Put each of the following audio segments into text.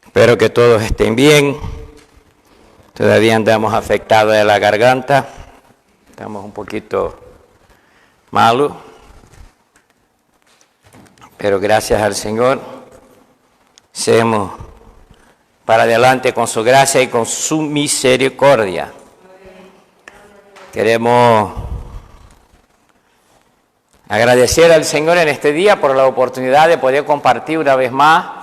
Espero que todos estén bien. Todavía andamos afectados de la garganta. Estamos un poquito malos. Pero gracias al Señor, seguimos para adelante con su gracia y con su misericordia. Queremos agradecer al Señor en este día por la oportunidad de poder compartir una vez más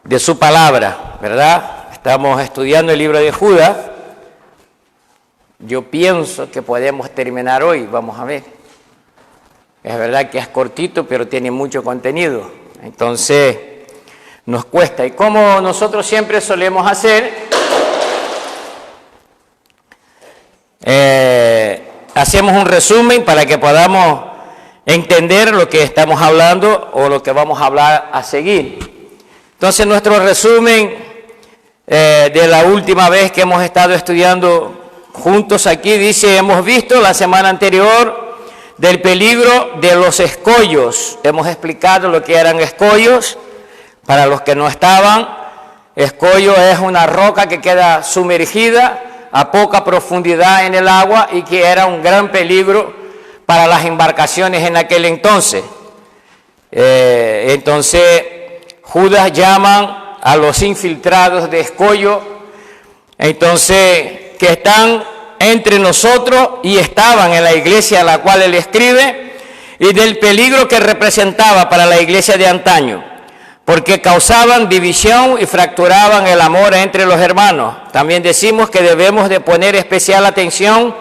de su palabra, ¿verdad? Estamos estudiando el libro de Judas. Yo pienso que podemos terminar hoy, vamos a ver. Es verdad que es cortito, pero tiene mucho contenido. Entonces, nos cuesta. Y como nosotros siempre solemos hacer, hacemos un resumen para que podamos entender lo que estamos hablando o lo que vamos a hablar a seguir. Entonces, nuestro resumen de la última vez que hemos estado estudiando juntos aquí dice: hemos visto la semana anterior del peligro de los escollos. Hemos explicado lo que eran escollos. Para los que no estaban, escollo es una roca que queda sumergida a poca profundidad en el agua y que era un gran peligro para las embarcaciones en aquel entonces. Entonces, Judas llaman a los infiltrados de escollo, entonces, que están entre nosotros y estaban en la iglesia a la cual él escribe, y del peligro que representaba para la iglesia de antaño, porque causaban división y fracturaban el amor entre los hermanos. También decimos que debemos de poner especial atención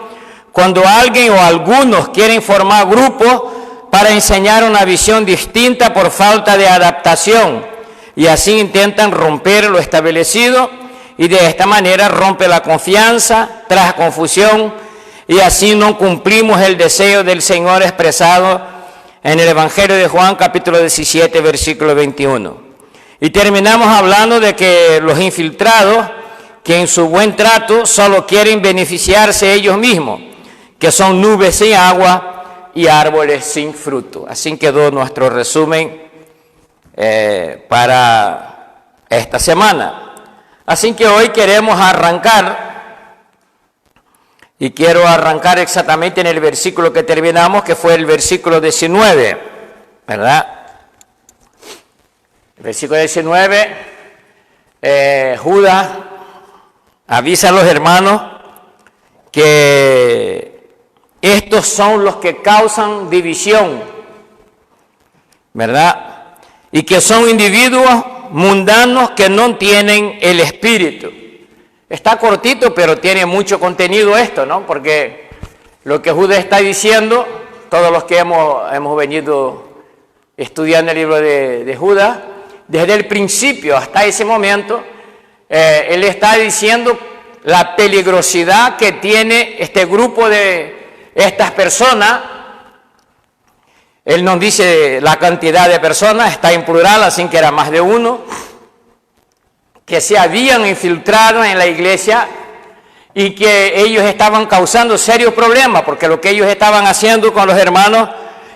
cuando alguien o algunos quieren formar grupos para enseñar una visión distinta por falta de adaptación, y así intentan romper lo establecido, y de esta manera rompe la confianza, tras confusión, y así no cumplimos el deseo del Señor expresado en el Evangelio de Juan, capítulo 17, versículo 21. Y terminamos hablando de que los infiltrados, que en su buen trato solo quieren beneficiarse ellos mismos, que son nubes sin agua y árboles sin fruto. Así quedó nuestro resumen para esta semana. Así que hoy queremos arrancar, y quiero arrancar exactamente en el versículo que terminamos, que fue el versículo 19, ¿verdad? El versículo 19, Judas avisa a los hermanos que estos son los que causan división, ¿verdad? Y que son individuos mundanos que no tienen el espíritu. Está cortito, pero tiene mucho contenido esto, ¿no? Porque lo que Judas está diciendo, todos los que hemos venido estudiando el libro de Judas, desde el principio hasta ese momento, él está diciendo la peligrosidad que tiene este grupo de estas personas. Él nos dice la cantidad de personas, está en plural, así que era más de uno, que se habían infiltrado en la iglesia y que ellos estaban causando serios problemas, porque lo que ellos estaban haciendo con los hermanos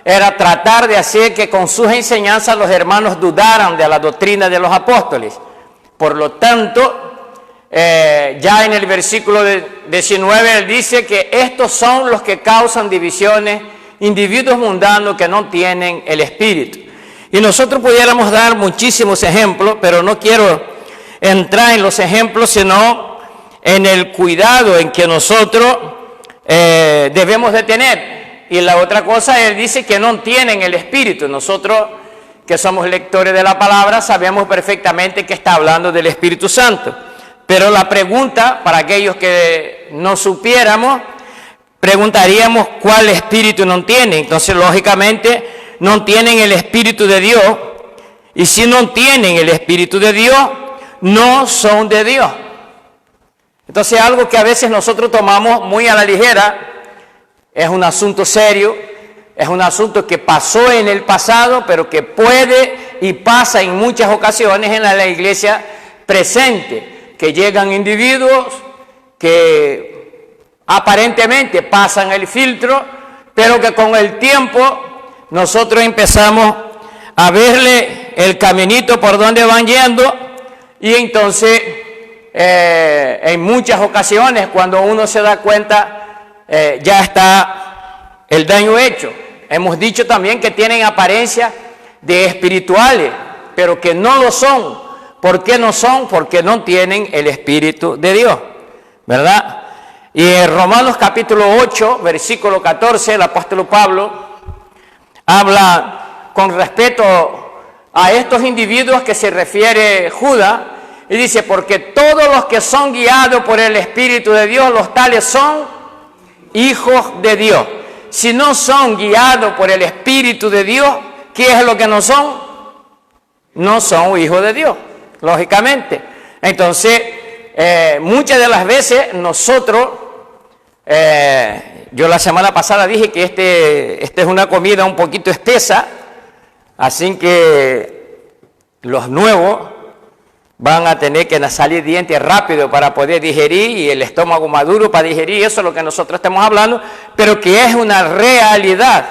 era tratar de hacer que con sus enseñanzas los hermanos dudaran de la doctrina de los apóstoles. Por lo tanto, ya en el versículo 19 él dice que estos son los que causan divisiones, individuos mundanos que no tienen el espíritu. Y nosotros pudiéramos dar muchísimos ejemplos, pero no quiero entrar en los ejemplos, sino en el cuidado en que nosotros debemos de tener. Y la otra cosa, él dice que no tienen el espíritu. Nosotros, que somos lectores de la palabra, sabemos perfectamente que está hablando del Espíritu Santo. Pero la pregunta, para aquellos que no supiéramos, preguntaríamos cuál espíritu no tienen. Entonces, lógicamente, no tienen el Espíritu de Dios. Y si no tienen el Espíritu de Dios, no son de Dios. Entonces, algo que a veces nosotros tomamos muy a la ligera, es un asunto serio, es un asunto que pasó en el pasado, pero que puede y pasa en muchas ocasiones en la iglesia presente, que llegan individuos que aparentemente pasan el filtro, pero que con el tiempo nosotros empezamos a verle el caminito por donde van yendo y entonces en muchas ocasiones cuando uno se da cuenta ya está el daño hecho. Hemos dicho también que tienen apariencia de espirituales, pero que no lo son. ¿Por qué no son? Porque no tienen el Espíritu de Dios, ¿verdad? Y en Romanos capítulo 8, versículo 14, el apóstol Pablo habla con respecto a estos individuos que se refiere Judas, y dice, porque todos los que son guiados por el Espíritu de Dios, los tales son hijos de Dios. Si no son guiados por el Espíritu de Dios, ¿qué es lo que no son? No son hijos de Dios, lógicamente. Entonces, muchas de las veces nosotros, yo la semana pasada dije que esta es una comida un poquito espesa, así que los nuevos van a tener que salir dientes rápido para poder digerir y el estómago maduro para digerir, eso es lo que nosotros estamos hablando, pero que es una realidad,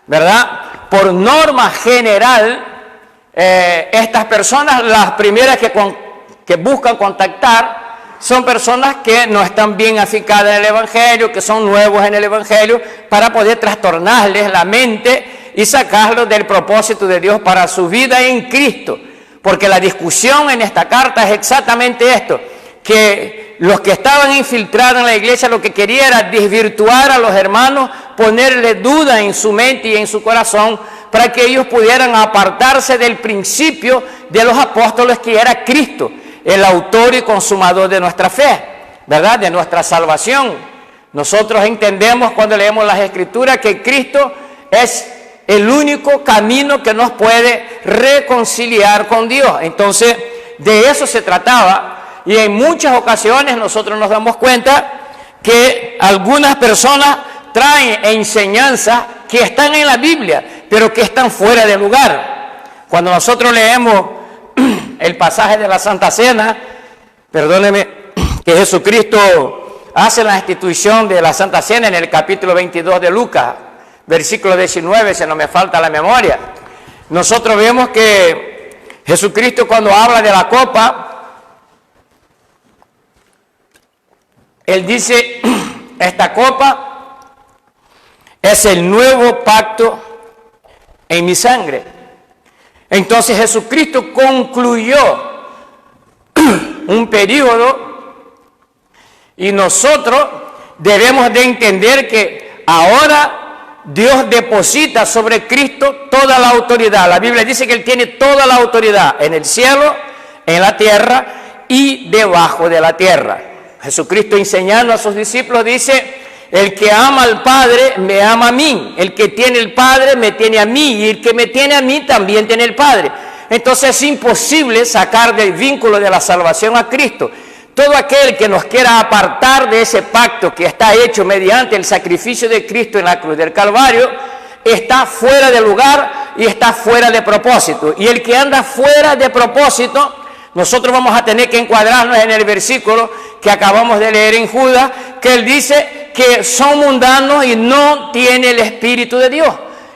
¿verdad? Por norma general, estas personas, las primeras que buscan contactar, son personas que no están bien aficadas en el Evangelio, que son nuevos en el Evangelio, para poder trastornarles la mente y sacarlos del propósito de Dios para su vida en Cristo. Porque la discusión en esta carta es exactamente esto, que los que estaban infiltrados en la iglesia lo que querían era desvirtuar a los hermanos, ponerle duda en su mente y en su corazón, para que ellos pudieran apartarse del principio de los apóstoles, que era Cristo, el autor y consumador de nuestra fe, ¿verdad? De nuestra salvación. Nosotros entendemos cuando leemos las Escrituras que Cristo es el único camino que nos puede reconciliar con Dios. Entonces, de eso se trataba, y en muchas ocasiones nosotros nos damos cuenta que algunas personas traen enseñanzas que están en la Biblia, pero que están fuera de lugar. Cuando nosotros leemos el pasaje de la Santa Cena, perdóneme, que Jesucristo hace la institución de la Santa Cena en el capítulo 22 de Lucas, versículo 19, si no me falta la memoria, nosotros vemos que Jesucristo, cuando habla de la copa, Él dice, esta copa es el nuevo pacto en mi sangre. Entonces Jesucristo concluyó un periodo, y nosotros debemos de entender que ahora Dios deposita sobre Cristo toda la autoridad. La Biblia dice que Él tiene toda la autoridad en el cielo, en la tierra y debajo de la tierra. Jesucristo, enseñando a sus discípulos, dice, el que ama al Padre me ama a mí, el que tiene el Padre me tiene a mí, y el que me tiene a mí también tiene el Padre. Entonces es imposible sacar del vínculo de la salvación a Cristo. Todo aquel que nos quiera apartar de ese pacto que está hecho mediante el sacrificio de Cristo en la cruz del Calvario, está fuera de lugar y está fuera de propósito. Y el que anda fuera de propósito, nosotros vamos a tener que encuadrarnos en el versículo que acabamos de leer en Judas, que él dice que son mundanos y no tiene el Espíritu de Dios.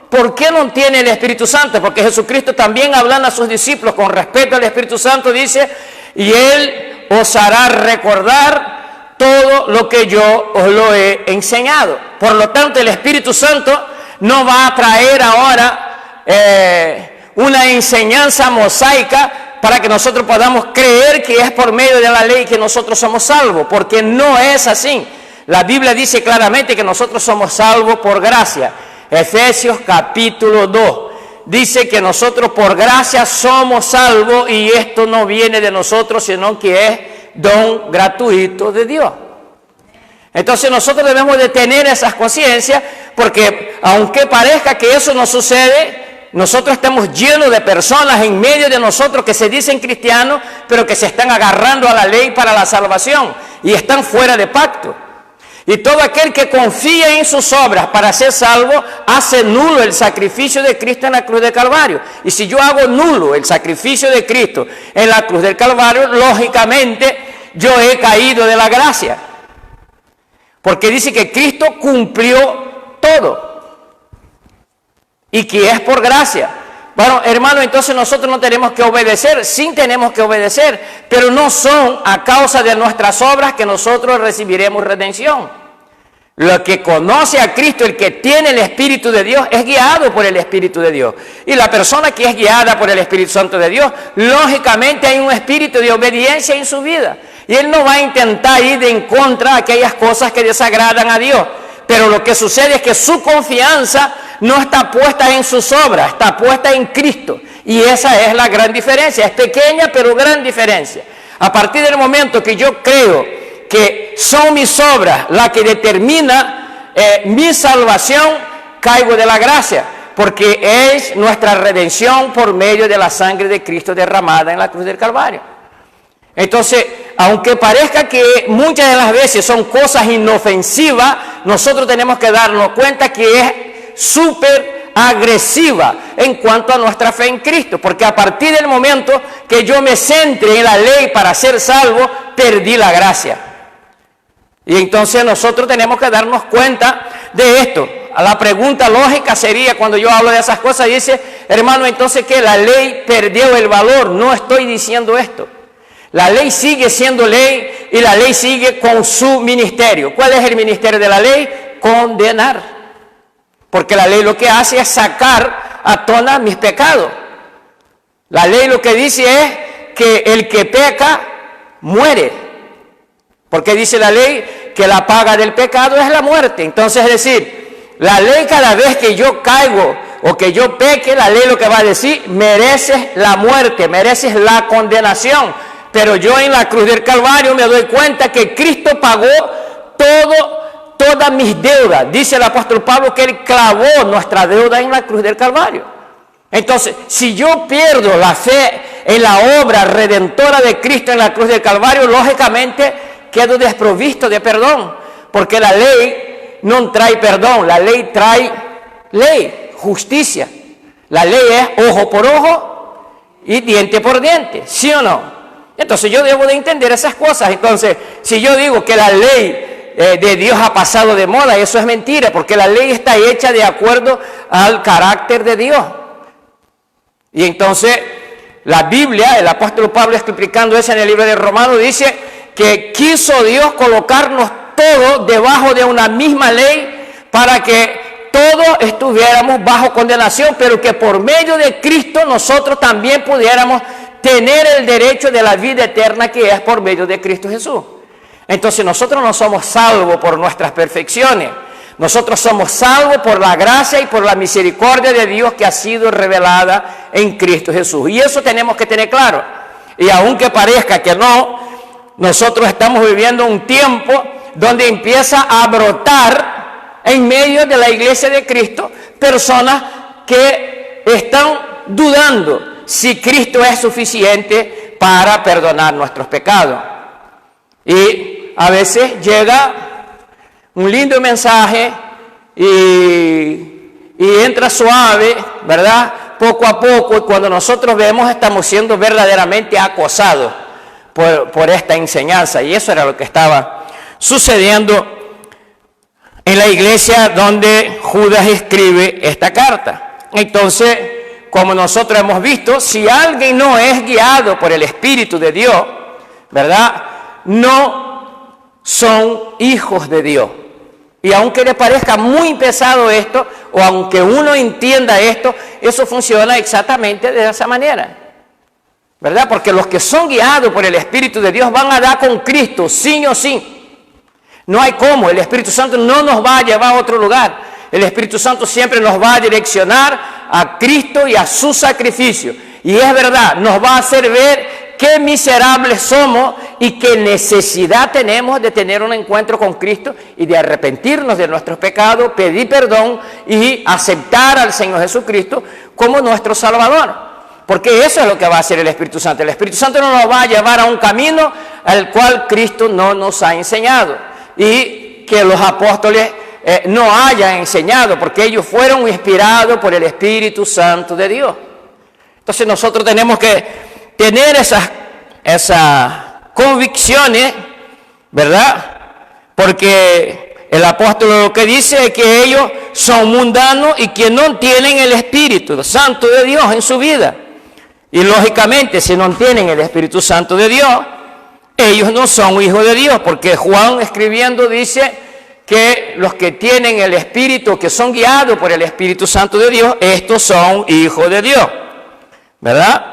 ¿Por qué no tiene el Espíritu Santo? Porque Jesucristo también, hablando a sus discípulos con respecto al Espíritu Santo, dice, y Él os hará recordar todo lo que yo os lo he enseñado. Por lo tanto, el Espíritu Santo no va a traer ahora una enseñanza mosaica para que nosotros podamos creer que es por medio de la ley que nosotros somos salvos, porque no es así. La Biblia dice claramente que nosotros somos salvos por gracia. Efesios capítulo 2 dice que nosotros por gracia somos salvos, y esto no viene de nosotros, sino que es don gratuito de Dios. Entonces nosotros debemos de tener esas conciencias, porque aunque parezca que eso no sucede, nosotros estamos llenos de personas en medio de nosotros que se dicen cristianos, pero que se están agarrando a la ley para la salvación y están fuera de pacto. Y todo aquel que confía en sus obras para ser salvo, hace nulo el sacrificio de Cristo en la cruz del Calvario. Y si yo hago nulo el sacrificio de Cristo en la cruz del Calvario, lógicamente yo he caído de la gracia. Porque dice que Cristo cumplió todo y que es por gracia. Bueno, hermano, entonces nosotros no tenemos que obedecer, sí tenemos que obedecer, pero no son a causa de nuestras obras que nosotros recibiremos redención. Lo que conoce a Cristo, el que tiene el Espíritu de Dios, es guiado por el Espíritu de Dios. Y la persona que es guiada por el Espíritu Santo de Dios, lógicamente hay un espíritu de obediencia en su vida. Y él no va a intentar ir en contra de aquellas cosas que desagradan a Dios. Pero lo que sucede es que su confianza no está puesta en sus obras, está puesta en Cristo. Y esa es la gran diferencia. Es pequeña, pero gran diferencia. A partir del momento que yo creo que son mis obras las que determina mi salvación, caigo de la gracia. Porque es nuestra redención por medio de la sangre de Cristo derramada en la cruz del Calvario. Entonces, aunque parezca que muchas de las veces son cosas inofensivas, nosotros tenemos que darnos cuenta que es súper agresiva en cuanto a nuestra fe en Cristo, porque a partir del momento que yo me centre en la ley para ser salvo, perdí la gracia. Y entonces nosotros tenemos que darnos cuenta de esto. La pregunta lógica sería, cuando yo hablo de esas cosas, dice, hermano, entonces que la ley perdió el valor. No estoy diciendo esto. La ley sigue siendo ley y la ley sigue con su ministerio. ¿Cuál es el ministerio de la ley? Condenar. Porque la ley lo que hace es sacar a todas mis pecados. La ley lo que dice es que el que peca muere. Porque dice la ley que la paga del pecado es la muerte. Entonces, es decir, la ley cada vez que yo caigo o que yo peque, la ley lo que va a decir, mereces la muerte, mereces la condenación. Pero yo en la cruz del Calvario me doy cuenta que Cristo pagó todas mis deudas. Dice el apóstol Pablo que Él clavó nuestra deuda en la cruz del Calvario. Entonces, si yo pierdo la fe en la obra redentora de Cristo en la cruz del Calvario, lógicamente quedo desprovisto de perdón. Porque la ley no trae perdón, la ley trae ley, justicia. La ley es ojo por ojo y diente por diente, ¿sí o no? Entonces yo debo de entender esas cosas. Entonces, si yo digo que la ley de Dios ha pasado de moda, eso es mentira, porque la ley está hecha de acuerdo al carácter de Dios. Y entonces, la Biblia, el apóstol Pablo explicando eso en el libro de Romanos, dice que quiso Dios colocarnos todos debajo de una misma ley para que todos estuviéramos bajo condenación, pero que por medio de Cristo nosotros también pudiéramos tener el derecho de la vida eterna que es por medio de Cristo Jesús. Entonces nosotros no somos salvos por nuestras perfecciones. Nosotros somos salvos por la gracia y por la misericordia de Dios que ha sido revelada en Cristo Jesús. Y eso tenemos que tener claro. Y aunque parezca que no, nosotros estamos viviendo un tiempo donde empieza a brotar en medio de la iglesia de Cristo personas que están dudando si Cristo es suficiente para perdonar nuestros pecados. Y a veces llega un lindo mensaje y entra suave, ¿verdad? Poco a poco, y cuando nosotros vemos, estamos siendo verdaderamente acosados por esta enseñanza. Y eso era lo que estaba sucediendo en la iglesia donde Judas escribe esta carta. Entonces, como nosotros hemos visto, si alguien no es guiado por el Espíritu de Dios, ¿verdad? No son hijos de Dios. Y aunque le parezca muy pesado esto, o aunque uno entienda esto, eso funciona exactamente de esa manera, ¿verdad? Porque los que son guiados por el Espíritu de Dios van a dar con Cristo, sí o sí. No hay cómo, el Espíritu Santo no nos va a llevar a otro lugar. El Espíritu Santo siempre nos va a direccionar a Cristo y a su sacrificio. Y es verdad, nos va a hacer ver qué miserables somos y qué necesidad tenemos de tener un encuentro con Cristo y de arrepentirnos de nuestros pecados, pedir perdón y aceptar al Señor Jesucristo como nuestro Salvador. Porque eso es lo que va a hacer el Espíritu Santo. El Espíritu Santo no nos va a llevar a un camino al cual Cristo no nos ha enseñado. Y que los apóstoles no hayan enseñado, porque ellos fueron inspirados por el Espíritu Santo de Dios. Entonces nosotros tenemos que tener esas convicciones, ¿verdad? Porque el apóstol lo que dice es que ellos son mundanos y que no tienen el Espíritu Santo de Dios en su vida. Y lógicamente, si no tienen el Espíritu Santo de Dios, ellos no son hijos de Dios, porque Juan escribiendo dice que los que tienen el Espíritu, que son guiados por el Espíritu Santo de Dios, estos son hijos de Dios, ¿verdad?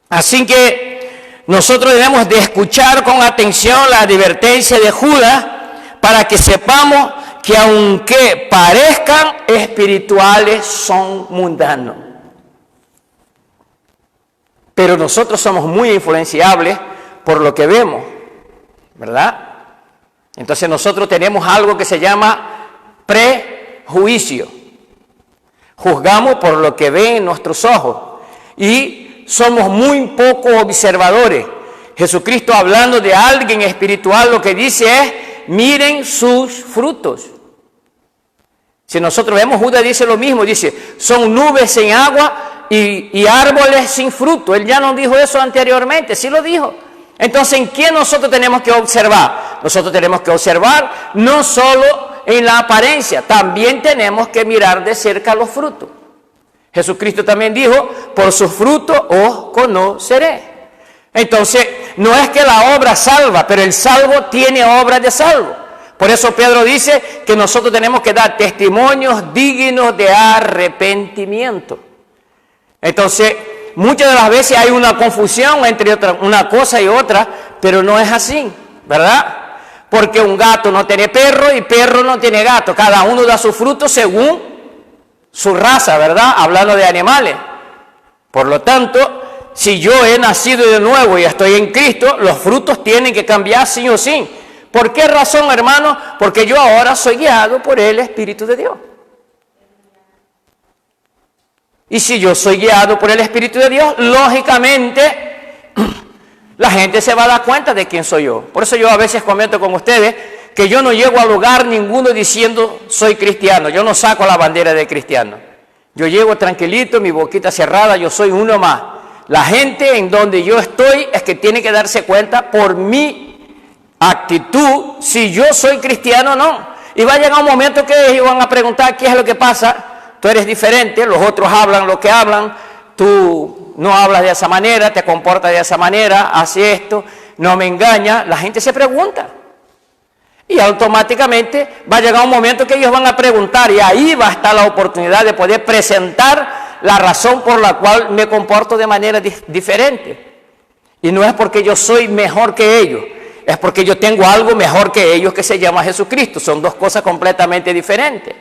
Así que nosotros debemos de escuchar con atención la advertencia de Judas para que sepamos que aunque parezcan espirituales, son mundanos. Pero nosotros somos muy influenciables por lo que vemos, ¿verdad? Entonces nosotros tenemos algo que se llama prejuicio. Juzgamos por lo que ven nuestros ojos y somos muy poco observadores. Jesucristo, hablando de alguien espiritual, lo que dice es: miren sus frutos. Si nosotros vemos, Judas dice lo mismo, dice: son nubes sin agua y árboles sin fruto. Él ya no dijo eso anteriormente, sí lo dijo. Entonces, ¿en qué nosotros tenemos que observar? Nosotros tenemos que observar no solo en la apariencia, también tenemos que mirar de cerca los frutos. Jesucristo también dijo: por sus frutos os conoceré. Entonces, no es que la obra salva, pero el salvo tiene obra de salvo. Por eso Pedro dice que nosotros tenemos que dar testimonios dignos de arrepentimiento. Entonces, muchas de las veces hay una confusión entre una cosa y otra, pero no es así, ¿verdad? Porque un gato no tiene perro y perro no tiene gato. Cada uno da su fruto según su raza, ¿verdad? Hablando de animales. Por lo tanto, si yo he nacido de nuevo y estoy en Cristo, los frutos tienen que cambiar sí o sí. ¿Por qué razón, hermano? Porque yo ahora soy guiado por el Espíritu de Dios. Y si yo soy guiado por el Espíritu de Dios, lógicamente la gente se va a dar cuenta de quién soy yo. Por eso yo a veces comento con ustedes que yo no llego a lugar ninguno diciendo soy cristiano. Yo no saco la bandera de cristiano. Yo llego tranquilito, mi boquita cerrada, yo soy uno más. La gente en donde yo estoy es que tiene que darse cuenta por mi actitud si yo soy cristiano o no. Y va a llegar un momento que ellos van a preguntar qué es lo que pasa. Tú eres diferente, los otros hablan lo que hablan, tú no hablas de esa manera, te comportas de esa manera, haces esto, no me engaña. La gente se pregunta. Y automáticamente va a llegar un momento que ellos van a preguntar y ahí va a estar la oportunidad de poder presentar la razón por la cual me comporto de manera diferente. Y no es porque yo soy mejor que ellos, es porque yo tengo algo mejor que ellos que se llama Jesucristo. Son dos cosas completamente diferentes,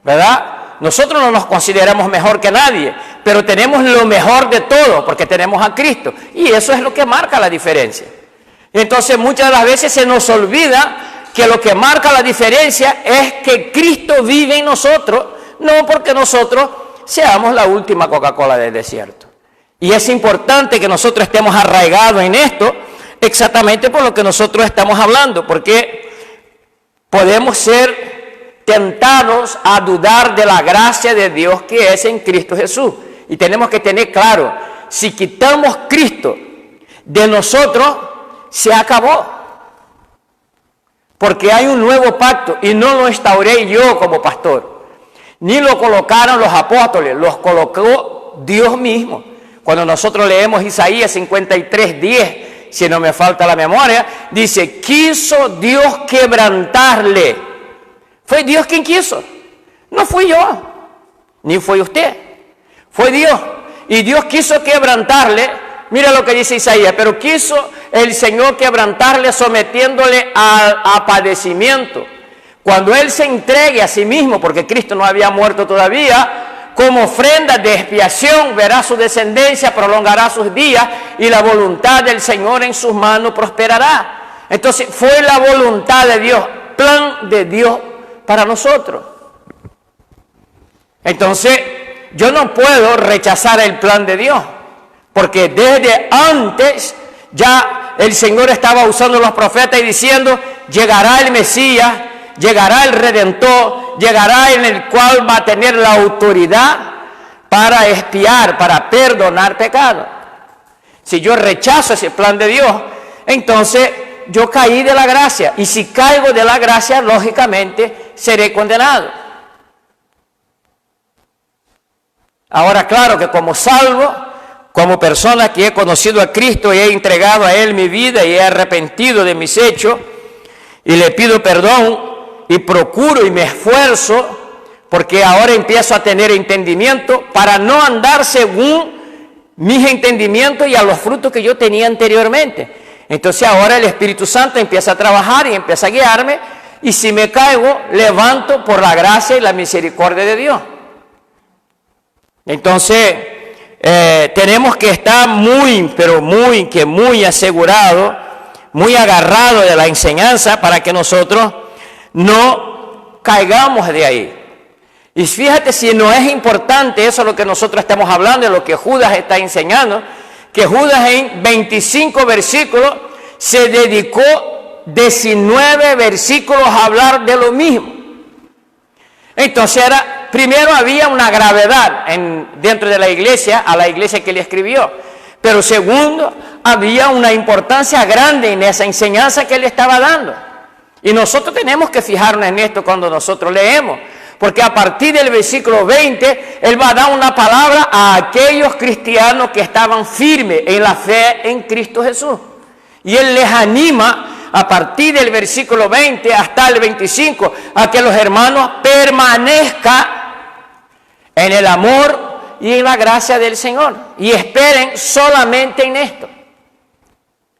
¿verdad? Nosotros no nos consideramos mejor que nadie, pero tenemos lo mejor de todo porque tenemos a Cristo. Y eso es lo que marca la diferencia. Entonces muchas de las veces se nos olvida que lo que marca la diferencia es que Cristo vive en nosotros, no porque nosotros seamos la última Coca-Cola del desierto. Y es importante que nosotros estemos arraigados en esto, exactamente por lo que nosotros estamos hablando, porque podemos ser tentados a dudar de la gracia de Dios que es en Cristo Jesús. Y tenemos que tener claro, si quitamos Cristo de nosotros, se acabó. Porque hay un nuevo pacto y no lo instauré yo como pastor. Ni lo colocaron los apóstoles, los colocó Dios mismo. Cuando nosotros leemos Isaías 53:10, si no me falta la memoria, dice, quiso Dios quebrantarle. Fue Dios quien quiso. No fui yo, ni fue usted. Fue Dios. Y Dios quiso quebrantarle. Mira lo que dice Isaías, pero quiso el Señor quebrantarle sometiéndole a padecimiento. Cuando Él se entregue a sí mismo, porque Cristo no había muerto todavía, como ofrenda de expiación, verá su descendencia, prolongará sus días y la voluntad del Señor en sus manos prosperará. Entonces fue la voluntad de Dios, plan de Dios para nosotros. Entonces yo no puedo rechazar el plan de Dios, porque desde antes ya el Señor estaba usando los profetas y diciendo, llegará el Mesías, llegará el Redentor, llegará en el cual va a tener la autoridad para expiar, para perdonar pecados. Si yo rechazo ese plan de Dios, entonces yo caí de la gracia, y si caigo de la gracia, lógicamente seré condenado. Ahora, claro que como salvo, como persona que he conocido a Cristo y he entregado a Él mi vida y he arrepentido de mis hechos, y le pido perdón, y procuro y me esfuerzo, porque ahora empiezo a tener entendimiento para no andar según mis entendimientos y a los frutos que yo tenía anteriormente. Entonces ahora el Espíritu Santo empieza a trabajar y empieza a guiarme, y si me caigo, levanto por la gracia y la misericordia de Dios. Entonces tenemos que estar muy asegurados, muy agarrados de la enseñanza para que nosotros no caigamos de ahí. Y fíjate si no es importante eso lo que nosotros estamos hablando, de lo que Judas está enseñando, que Judas en 25 versículos se dedicó 19 versículos a hablar de lo mismo. Entonces primero había una gravedad dentro de la iglesia, a la iglesia que le escribió, pero segundo, había una importancia grande en esa enseñanza que él estaba dando. Y nosotros tenemos que fijarnos en esto cuando nosotros leemos, porque a partir del versículo 20, él va a dar una palabra a aquellos cristianos que estaban firmes en la fe en Cristo Jesús. Y él les anima a partir del versículo 20 hasta el 25 a que los hermanos permanezcan en el amor y en la gracia del Señor y esperen solamente en esto.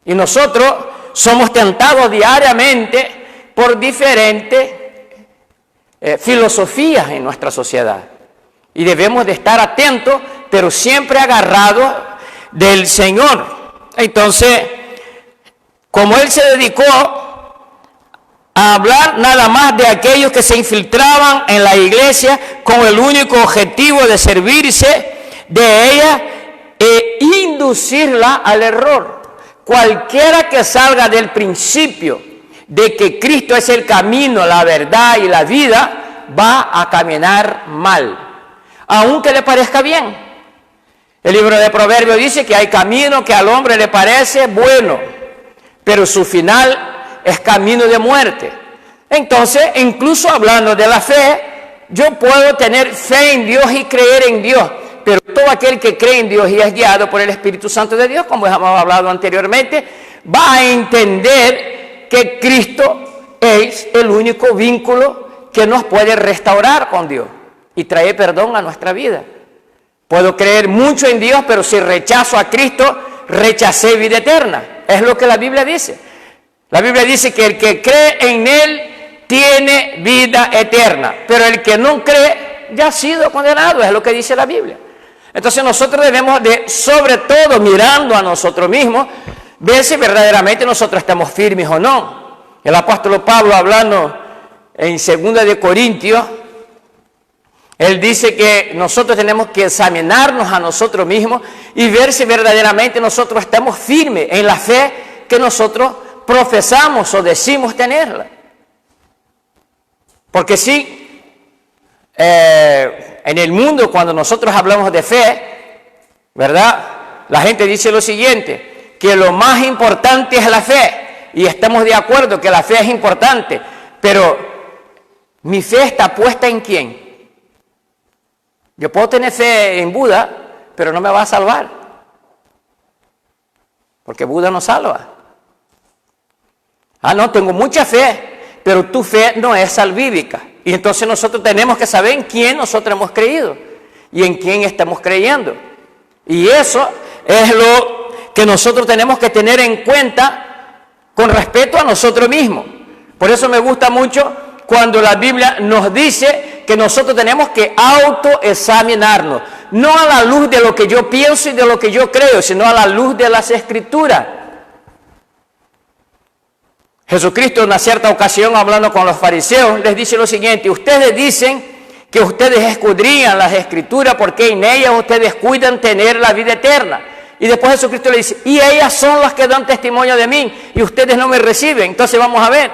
Y nosotros somos tentados diariamente por diferentes filosofías en nuestra sociedad, y debemos de estar atentos, pero siempre agarrados del Señor. Entonces, como él se dedicó a hablar nada más de aquellos que se infiltraban en la iglesia con el único objetivo de servirse de ella e inducirla al error. Cualquiera que salga del principio de que Cristo es el camino, la verdad y la vida, va a caminar mal, aunque le parezca bien. El libro de Proverbios dice que hay camino que al hombre le parece bueno, pero su final es camino de muerte. Entonces, incluso hablando de la fe, yo puedo tener fe en Dios y creer en Dios, pero todo aquel que cree en Dios y es guiado por el Espíritu Santo de Dios, como hemos hablado anteriormente, va a entender que Cristo es el único vínculo que nos puede restaurar con Dios y traer perdón a nuestra vida. Puedo creer mucho en Dios, pero si rechazo a Cristo, rechacé vida eterna. Es lo que la Biblia dice. La Biblia dice que el que cree en Él tiene vida eterna, pero el que no cree ya ha sido condenado, es lo que dice la Biblia. Entonces nosotros debemos de, sobre todo mirando a nosotros mismos, ver si verdaderamente nosotros estamos firmes o no. El apóstol Pablo, hablando en 2 de Corintios, él dice que nosotros tenemos que examinarnos a nosotros mismos y ver si verdaderamente nosotros estamos firmes en la fe que nosotros profesamos o decimos tenerla. Porque sí, en el mundo cuando nosotros hablamos de fe, ¿verdad? La gente dice lo siguiente, que lo más importante es la fe, y estamos de acuerdo que la fe es importante, pero mi fe está puesta en ¿quién? Yo puedo tener fe en Buda, pero no me va a salvar, porque Buda no salva. Ah, no, tengo mucha fe, pero tu fe no es salvífica. Y entonces nosotros tenemos que saber en quién nosotros hemos creído y en quién estamos creyendo. Y eso es lo que nosotros tenemos que tener en cuenta con respecto a nosotros mismos. Por eso me gusta mucho cuando la Biblia nos dice que nosotros tenemos que autoexaminarnos, no a la luz de lo que yo pienso y de lo que yo creo, sino a la luz de las Escrituras. Jesucristo en una cierta ocasión, hablando con los fariseos, les dice lo siguiente: ustedes dicen que ustedes escudriñan las Escrituras porque en ellas ustedes cuidan tener la vida eterna. Y después Jesucristo le dice, y ellas son las que dan testimonio de mí y ustedes no me reciben. Entonces vamos a ver,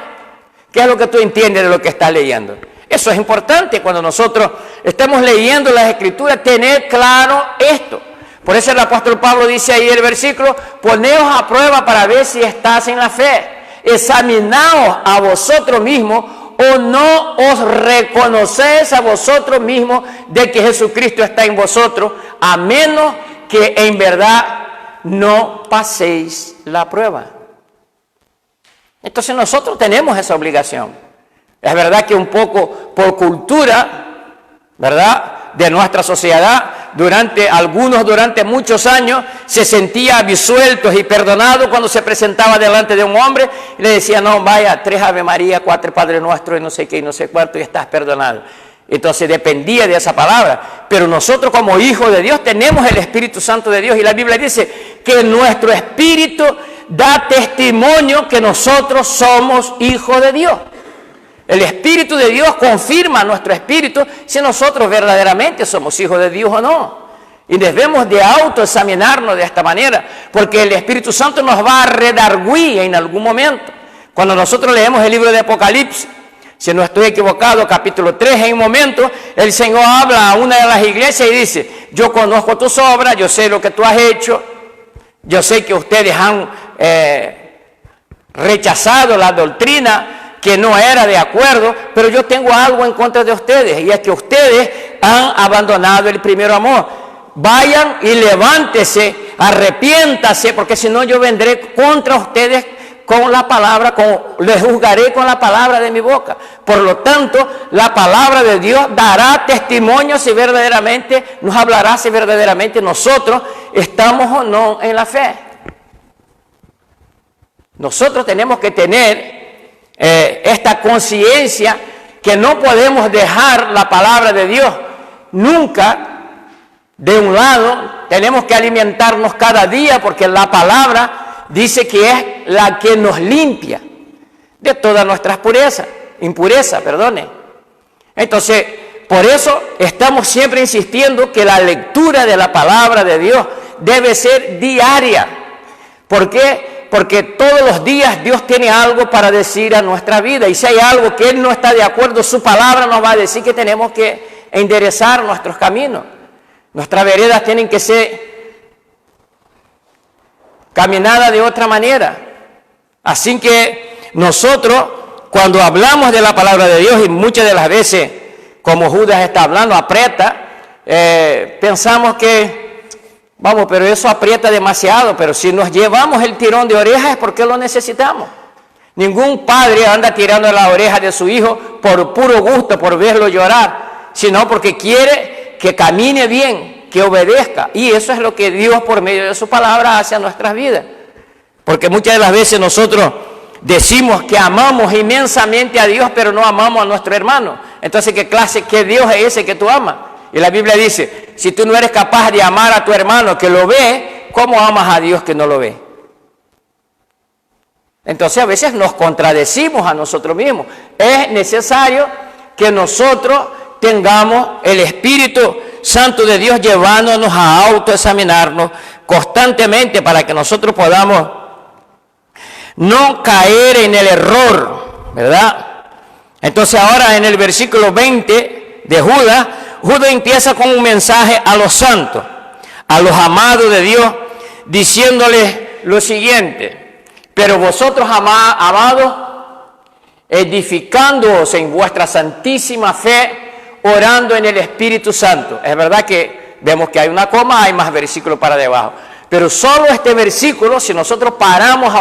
¿qué es lo que tú entiendes de lo que estás leyendo? Eso es importante cuando nosotros estamos leyendo las Escrituras, tener claro esto. Por eso el apóstol Pablo dice ahí en el versículo, poneos a prueba para ver si estás en la fe. examinaos a vosotros mismos, o no os reconocéis a vosotros mismos de que Jesucristo está en vosotros, a menos que en verdad no paséis la prueba. Entonces nosotros tenemos esa obligación. Es verdad que un poco por cultura, ¿verdad?, de nuestra sociedad, durante muchos años se sentía absueltos y perdonados cuando se presentaba delante de un hombre y le decía, no, vaya, 3 Ave María, 4 Padre Nuestro y no sé qué y no sé cuánto y estás perdonado. Entonces dependía de esa palabra. Pero nosotros como hijos de Dios tenemos el Espíritu Santo de Dios y la Biblia dice que nuestro espíritu da testimonio que nosotros somos hijos de Dios. El Espíritu de Dios confirma a nuestro espíritu si nosotros verdaderamente somos hijos de Dios o no. Y debemos de autoexaminarnos de esta manera, porque el Espíritu Santo nos va a redarguir en algún momento. Cuando nosotros leemos el libro de Apocalipsis, si no estoy equivocado, capítulo 3, en un momento, el Señor habla a una de las iglesias y dice, yo conozco tus obras, yo sé lo que tú has hecho, yo sé que ustedes han rechazado la doctrina que no era de acuerdo, pero yo tengo algo en contra de ustedes, y es que ustedes han abandonado el primer amor. Vayan y levántese, arrepiéntase, porque si no yo vendré contra ustedes con la palabra, les juzgaré con la palabra de mi boca. Por lo tanto, la palabra de Dios dará testimonio si verdaderamente, nos hablará si verdaderamente nosotros estamos o no en la fe. Nosotros tenemos que tener esta conciencia que no podemos dejar la palabra de Dios nunca de un lado. Tenemos que alimentarnos cada día porque la palabra dice que es la que nos limpia de todas nuestras impurezas. Entonces, por eso estamos siempre insistiendo que la lectura de la palabra de Dios debe ser diaria. ¿Por qué? Porque todos los días Dios tiene algo para decir a nuestra vida, y si hay algo que Él no está de acuerdo, su palabra nos va a decir que tenemos que enderezar nuestros caminos. Nuestras veredas tienen que ser caminadas de otra manera. Así que nosotros, cuando hablamos de la palabra de Dios, y muchas de las veces, como Judas está hablando, aprieta, pensamos que vamos, pero eso aprieta demasiado, pero si nos llevamos el tirón de orejas es porque lo necesitamos. Ningún padre anda tirando la oreja de su hijo por puro gusto, por verlo llorar, sino porque quiere que camine bien, que obedezca. Y eso es lo que Dios por medio de su palabra hace a nuestras vidas. Porque muchas de las veces nosotros decimos que amamos inmensamente a Dios, pero no amamos a nuestro hermano. Entonces, ¿qué Dios es ese que tú amas? Y la Biblia dice, si tú no eres capaz de amar a tu hermano que lo ve, ¿cómo amas a Dios que no lo ve? Entonces a veces nos contradecimos a nosotros mismos. Es necesario que nosotros tengamos el Espíritu Santo de Dios llevándonos a autoexaminarnos constantemente para que nosotros podamos no caer en el error, ¿verdad? Entonces ahora en el versículo 20 de Judas empieza con un mensaje a los santos, a los amados de Dios, diciéndoles lo siguiente: pero vosotros, amados, edificándoos en vuestra santísima fe, orando en el Espíritu Santo. Es verdad que vemos que hay una coma, hay más versículos para debajo, pero solo este versículo, si nosotros paramos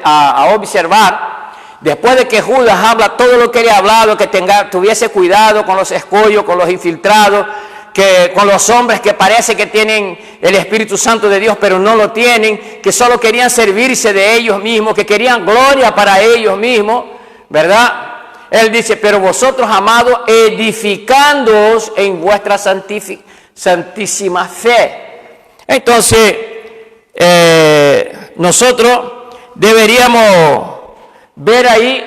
a observar, después de que Judas habla todo lo que le ha hablado, que tuviese cuidado con los escollos, con los infiltrados, que con los hombres que parece que tienen el Espíritu Santo de Dios, pero no lo tienen, que solo querían servirse de ellos mismos, que querían gloria para ellos mismos, ¿verdad? Él dice, pero vosotros, amados, edificándoos en vuestra santísima fe. Entonces, nosotros deberíamos ver ahí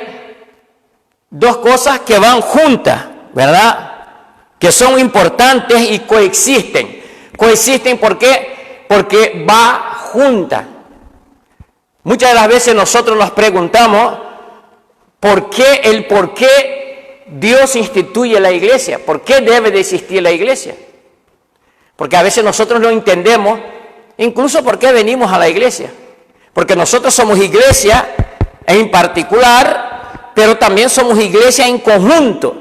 dos cosas que van juntas, ¿verdad? Que son importantes y coexisten. Coexisten, ¿por qué? Porque va junta. Muchas de las veces nosotros nos preguntamos por qué Dios instituye la iglesia, por qué debe de existir la iglesia. Porque a veces nosotros no entendemos incluso por qué venimos a la iglesia. Porque nosotros somos iglesia en particular, pero también somos iglesia en conjunto.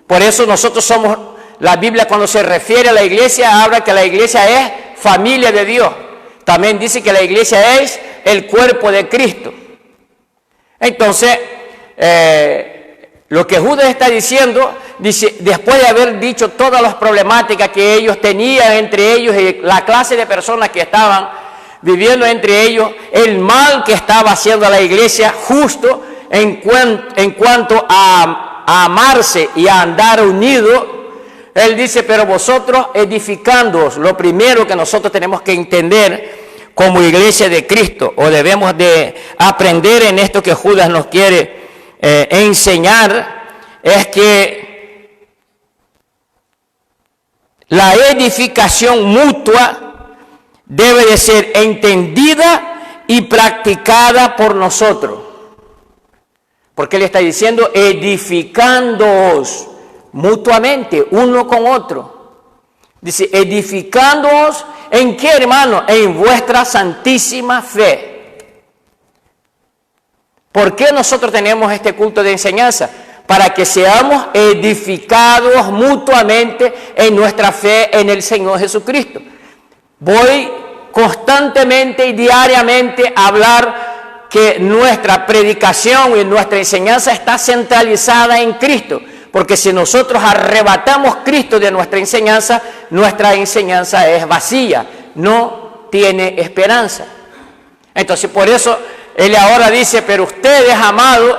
Por eso nosotros somos, la Biblia cuando se refiere a la iglesia, habla que la iglesia es familia de Dios. También dice que la iglesia es el cuerpo de Cristo. Entonces, lo que Judas está diciendo, dice, después de haber dicho todas las problemáticas que ellos tenían entre ellos y la clase de personas que estaban viviendo entre ellos, el mal que estaba haciendo a la iglesia justo en cuanto a amarse y a andar unidos, él dice, pero vosotros edificándoos, lo primero que nosotros tenemos que entender como iglesia de Cristo, o debemos de aprender en esto que Judas nos quiere enseñar, es que la edificación mutua debe de ser entendida y practicada por nosotros. Porque él está diciendo edificándoos mutuamente, uno con otro. Dice, edificándoos, ¿en qué, hermano? En vuestra santísima fe. ¿Por qué nosotros tenemos este culto de enseñanza? Para que seamos edificados mutuamente en nuestra fe en el Señor Jesucristo. Voy constantemente y diariamente a hablar que nuestra predicación y nuestra enseñanza está centralizada en Cristo. Porque si nosotros arrebatamos Cristo de nuestra enseñanza es vacía, no tiene esperanza. Entonces, por eso, él ahora dice, pero ustedes, amados,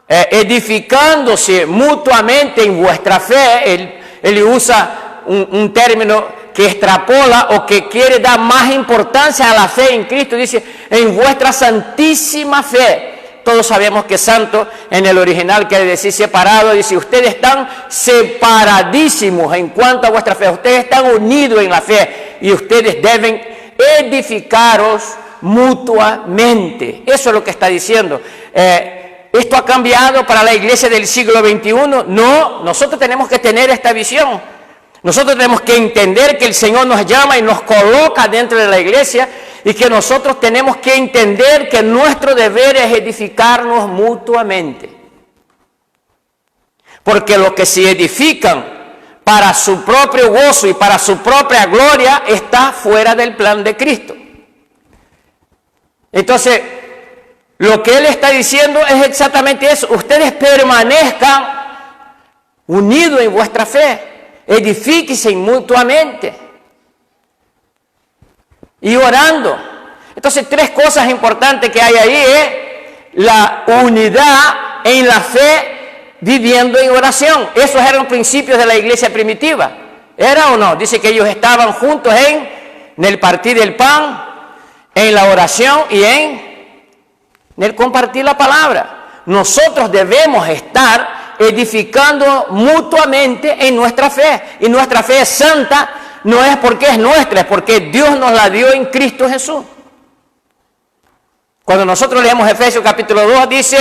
edificándose mutuamente en vuestra fe, él usa un término que extrapola o que quiere dar más importancia a la fe en Cristo, dice, en vuestra santísima fe. Todos sabemos que santo en el original quiere decir separado. Dice, ustedes están separadísimos en cuanto a vuestra fe. Ustedes están unidos en la fe y ustedes deben edificaros mutuamente. Eso es lo que está diciendo. ¿Esto ha cambiado para la iglesia del siglo XXI? No, nosotros tenemos que tener esta visión. Nosotros tenemos que entender que el Señor nos llama y nos coloca dentro de la iglesia y que nosotros tenemos que entender que nuestro deber es edificarnos mutuamente. Porque los que se edifican para su propio gozo y para su propia gloria está fuera del plan de Cristo. Entonces, lo que él está diciendo es exactamente eso. Ustedes permanezcan unidos en vuestra fe. Edifíquense mutuamente y orando. Entonces, tres cosas importantes que hay ahí es la unidad en la fe viviendo en oración. Esos eran los principios de la iglesia primitiva. ¿Era o no? Dice que ellos estaban juntos en el partir del pan, en la oración y en el compartir la palabra. Nosotros debemos estar edificando mutuamente en nuestra fe. Y nuestra fe es santa, no es porque es nuestra, es porque Dios nos la dio en Cristo Jesús. Cuando nosotros leemos Efesios capítulo 2, dice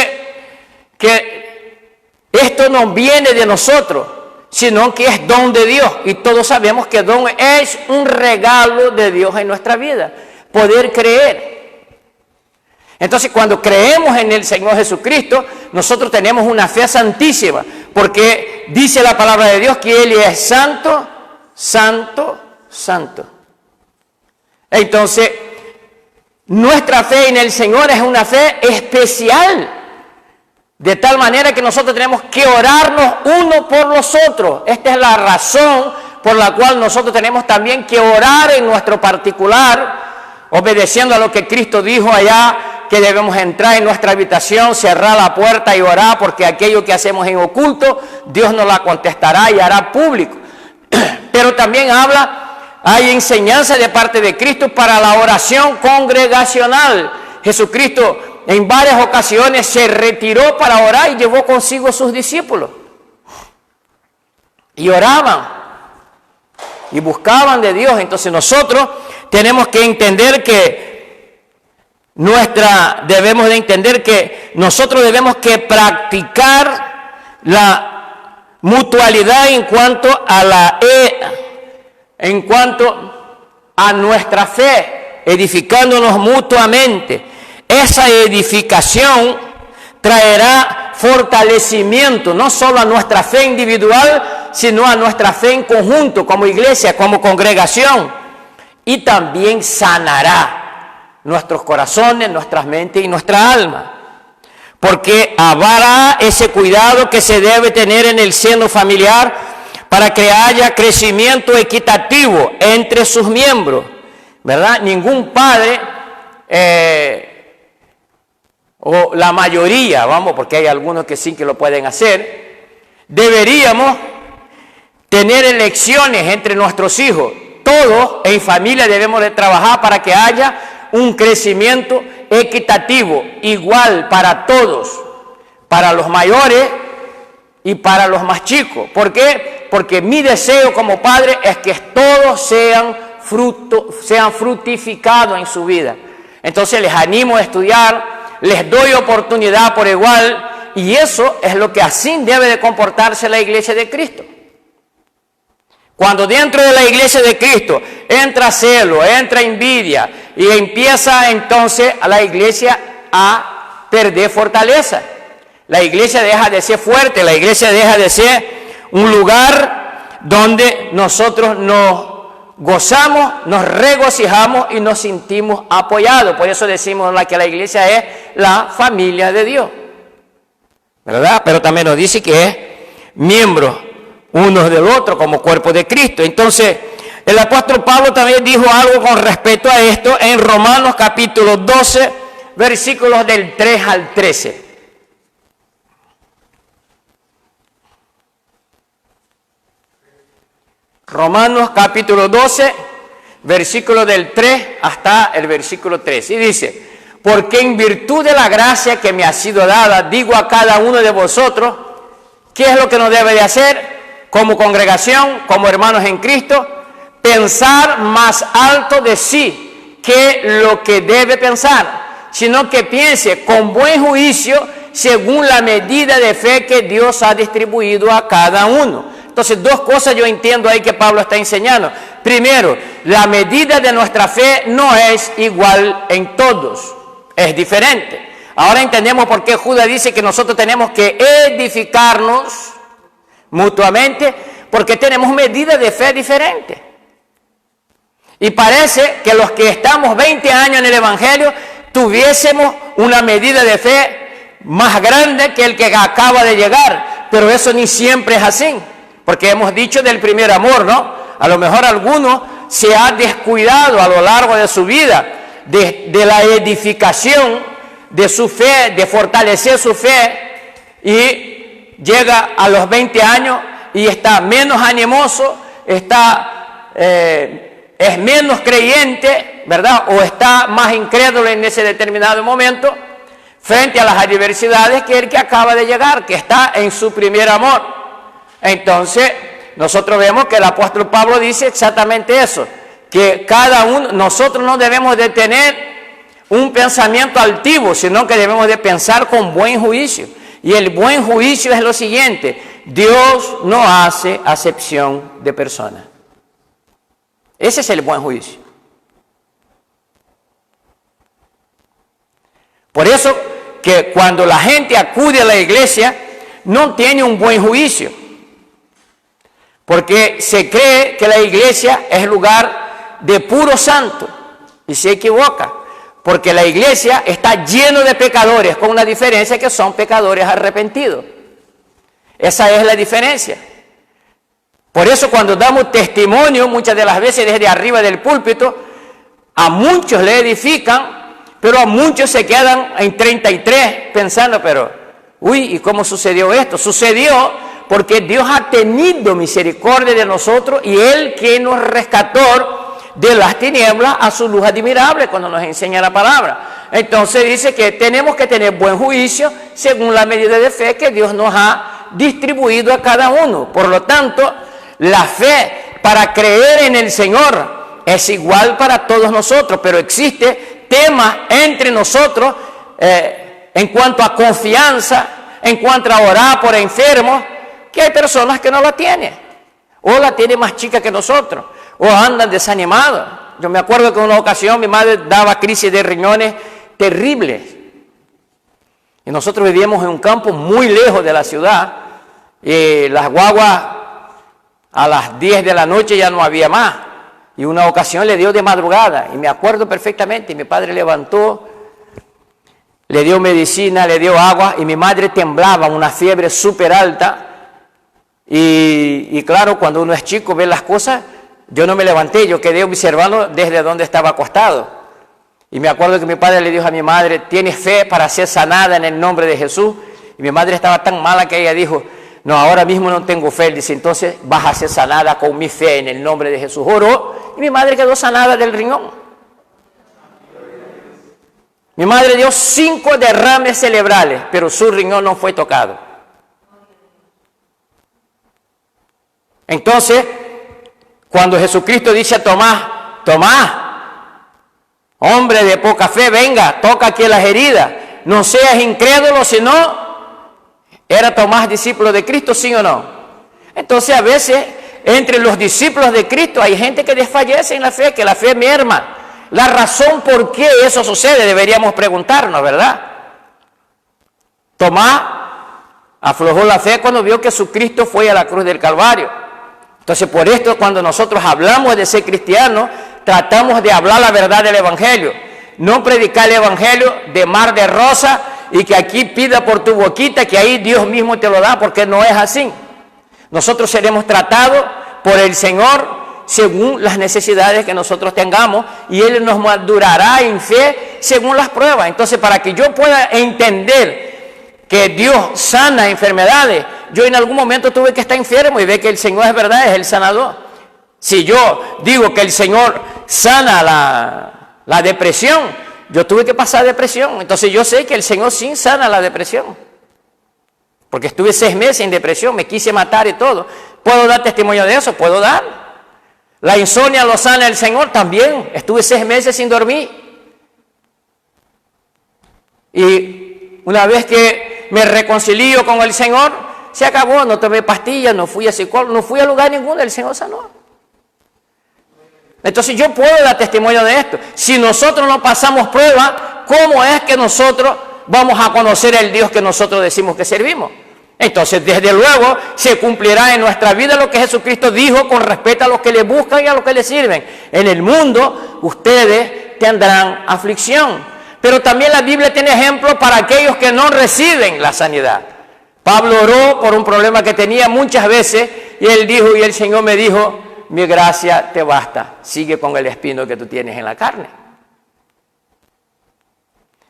que esto no viene de nosotros, sino que es don de Dios. Y todos sabemos que don es un regalo de Dios en nuestra vida. Poder creer. Entonces, cuando creemos en el Señor Jesucristo, nosotros tenemos una fe santísima, porque dice la palabra de Dios que Él es santo, santo, santo. Entonces, nuestra fe en el Señor es una fe especial, de tal manera que nosotros tenemos que orarnos uno por los otros. Esta es la razón por la cual nosotros tenemos también que orar en nuestro particular, obedeciendo a lo que Cristo dijo allá, que debemos entrar en nuestra habitación, cerrar la puerta y orar, porque aquello que hacemos en oculto, Dios nos la contestará y hará público. Pero también hay enseñanza de parte de Cristo para la oración congregacional. Jesucristo en varias ocasiones se retiró para orar y llevó consigo a sus discípulos. Y oraban y buscaban de Dios. Entonces nosotros tenemos que entender que nosotros debemos que practicar la mutualidad en cuanto a nuestra fe, edificándonos mutuamente. Esa edificación traerá fortalecimiento, no solo a nuestra fe individual, sino a nuestra fe en conjunto, como iglesia, como congregación, y también sanará nuestros corazones, nuestras mentes y nuestra alma, porque habrá ese cuidado que se debe tener en el seno familiar para que haya crecimiento equitativo entre sus miembros, ¿verdad? Ningún padre, o la mayoría, vamos, porque hay algunos que sí que lo pueden hacer, deberíamos tener elecciones entre nuestros hijos. Todos en familia debemos de trabajar para que haya un crecimiento equitativo, igual para todos, para los mayores y para los más chicos. ¿Por qué? Porque mi deseo como padre es que todos sean fructificados en su vida. Entonces les animo a estudiar, les doy oportunidad por igual, y eso es lo que así debe de comportarse la iglesia de Cristo. Cuando dentro de la iglesia de Cristo entra celo, entra envidia, y empieza entonces a la iglesia a perder fortaleza. La iglesia deja de ser fuerte, la iglesia deja de ser un lugar donde nosotros nos gozamos, nos regocijamos y nos sentimos apoyados. Por eso decimos que la iglesia es la familia de Dios, ¿verdad? Pero también nos dice que es miembros unos del otro como cuerpo de Cristo. Entonces, el apóstol Pablo también dijo algo con respecto a esto en Romanos capítulo 12, versículos del 3 al 13. Romanos capítulo 12, versículo del 3 hasta el versículo 13. Y dice: porque en virtud de la gracia que me ha sido dada, digo a cada uno de vosotros, ¿qué es lo que nos debe de hacer como congregación, como hermanos en Cristo? Pensar más alto de sí que lo que debe pensar, sino que piense con buen juicio según la medida de fe que Dios ha distribuido a cada uno. Entonces, dos cosas yo entiendo ahí que Pablo está enseñando. Primero, la medida de nuestra fe no es igual en todos, es diferente. Ahora entendemos por qué Judas dice que nosotros tenemos que edificarnos mutuamente, porque tenemos medidas de fe diferentes. Y parece que los que estamos 20 años en el Evangelio tuviésemos una medida de fe más grande que el que acaba de llegar, pero eso ni siempre es así. Porque hemos dicho del primer amor, ¿no? A lo mejor alguno se ha descuidado a lo largo de su vida de la edificación de su fe, de fortalecer su fe, y llega a los 20 años y está menos animoso, es menos creyente, ¿verdad? O está más incrédulo en ese determinado momento frente a las adversidades que el que acaba de llegar, que está en su primer amor. Entonces, nosotros vemos que el apóstol Pablo dice exactamente eso, que cada uno, nosotros no debemos de tener un pensamiento altivo, sino que debemos de pensar con buen juicio. Y el buen juicio es lo siguiente: Dios no hace acepción de personas. Ese es el buen juicio. Por eso que cuando la gente acude a la iglesia, no tiene un buen juicio. Porque se cree que la iglesia es lugar de puro santo, y se equivoca, porque la iglesia está lleno de pecadores, con una diferencia que son pecadores arrepentidos. Esa es la diferencia. Por eso cuando damos testimonio, muchas de las veces desde arriba del púlpito, a muchos le edifican, pero a muchos se quedan en 33 pensando, pero, uy, ¿y cómo sucedió esto? Sucedió porque Dios ha tenido misericordia de nosotros, y Él que nos rescató de las tinieblas a su luz admirable, cuando nos enseña la palabra. Entonces dice que tenemos que tener buen juicio según la medida de fe que Dios nos ha distribuido a cada uno. Por lo tanto, la fe para creer en el Señor es igual para todos nosotros, pero existe temas entre nosotros en cuanto a confianza, en cuanto a orar por enfermos, que hay personas que no la tienen, o la tienen más chica que nosotros, o andan desanimados. Yo me acuerdo que en una ocasión mi madre daba crisis de riñones terribles. Y nosotros vivíamos en un campo muy lejos de la ciudad. Y las guaguas a las 10 de la noche ya no había más. Y una ocasión le dio de madrugada. Y me acuerdo perfectamente. Mi padre levantó, le dio medicina, le dio agua. Y mi madre temblaba, una fiebre súper alta. Y claro, cuando uno es chico, ve las cosas. Yo no me levanté, yo quedé observando desde donde estaba acostado. Y me acuerdo que mi padre le dijo a mi madre: ¿tienes fe para ser sanada en el nombre de Jesús? Y mi madre estaba tan mala que ella dijo: no, ahora mismo no tengo fe. Él dice: entonces vas a ser sanada con mi fe en el nombre de Jesús. Oró y mi madre quedó sanada del riñón. Mi madre dio 5 derrames cerebrales, pero su riñón no fue tocado. Entonces, cuando Jesucristo dice a Tomás: Tomás, hombre de poca fe, venga, toca aquí las heridas, no seas incrédulo, sino... ¿Era Tomás discípulo de Cristo, sí o no? Entonces, a veces, entre los discípulos de Cristo hay gente que desfallece en la fe, que la fe merma. La razón por qué eso sucede deberíamos preguntarnos, ¿verdad? Tomás aflojó la fe cuando vio que su Cristo fue a la cruz del Calvario. Entonces, por esto, cuando nosotros hablamos de ser cristianos, tratamos de hablar la verdad del Evangelio. No predicar el Evangelio de mar de rosa y que aquí pida por tu boquita, que ahí Dios mismo te lo da, porque no es así. Nosotros seremos tratados por el Señor según las necesidades que nosotros tengamos, y Él nos madurará en fe según las pruebas. Entonces, para que yo pueda entender que Dios sana enfermedades, yo en algún momento tuve que estar enfermo y ver que el Señor es verdad, es el sanador. Si yo digo que el Señor sana la depresión, yo tuve que pasar depresión. Entonces yo sé que el Señor sí sana la depresión, porque estuve 6 meses en depresión, me quise matar y todo. ¿Puedo dar testimonio de eso? Puedo dar. La insomnia lo sana el Señor también. Estuve 6 meses sin dormir. Y una vez que me reconcilio con el Señor, se acabó. No tomé pastillas, no fui a psicólogo, no fui a lugar ninguno, el Señor sanó. Entonces yo puedo dar testimonio de esto. Si nosotros no pasamos prueba, ¿cómo es que nosotros vamos a conocer el Dios que nosotros decimos que servimos? Entonces, desde luego, se cumplirá en nuestra vida lo que Jesucristo dijo con respecto a los que le buscan y a los que le sirven. En el mundo, ustedes tendrán aflicción. Pero también la Biblia tiene ejemplos para aquellos que no reciben la sanidad. Pablo oró por un problema que tenía muchas veces y él dijo, y el Señor me dijo: mi gracia te basta, sigue con el espino que tú tienes en la carne.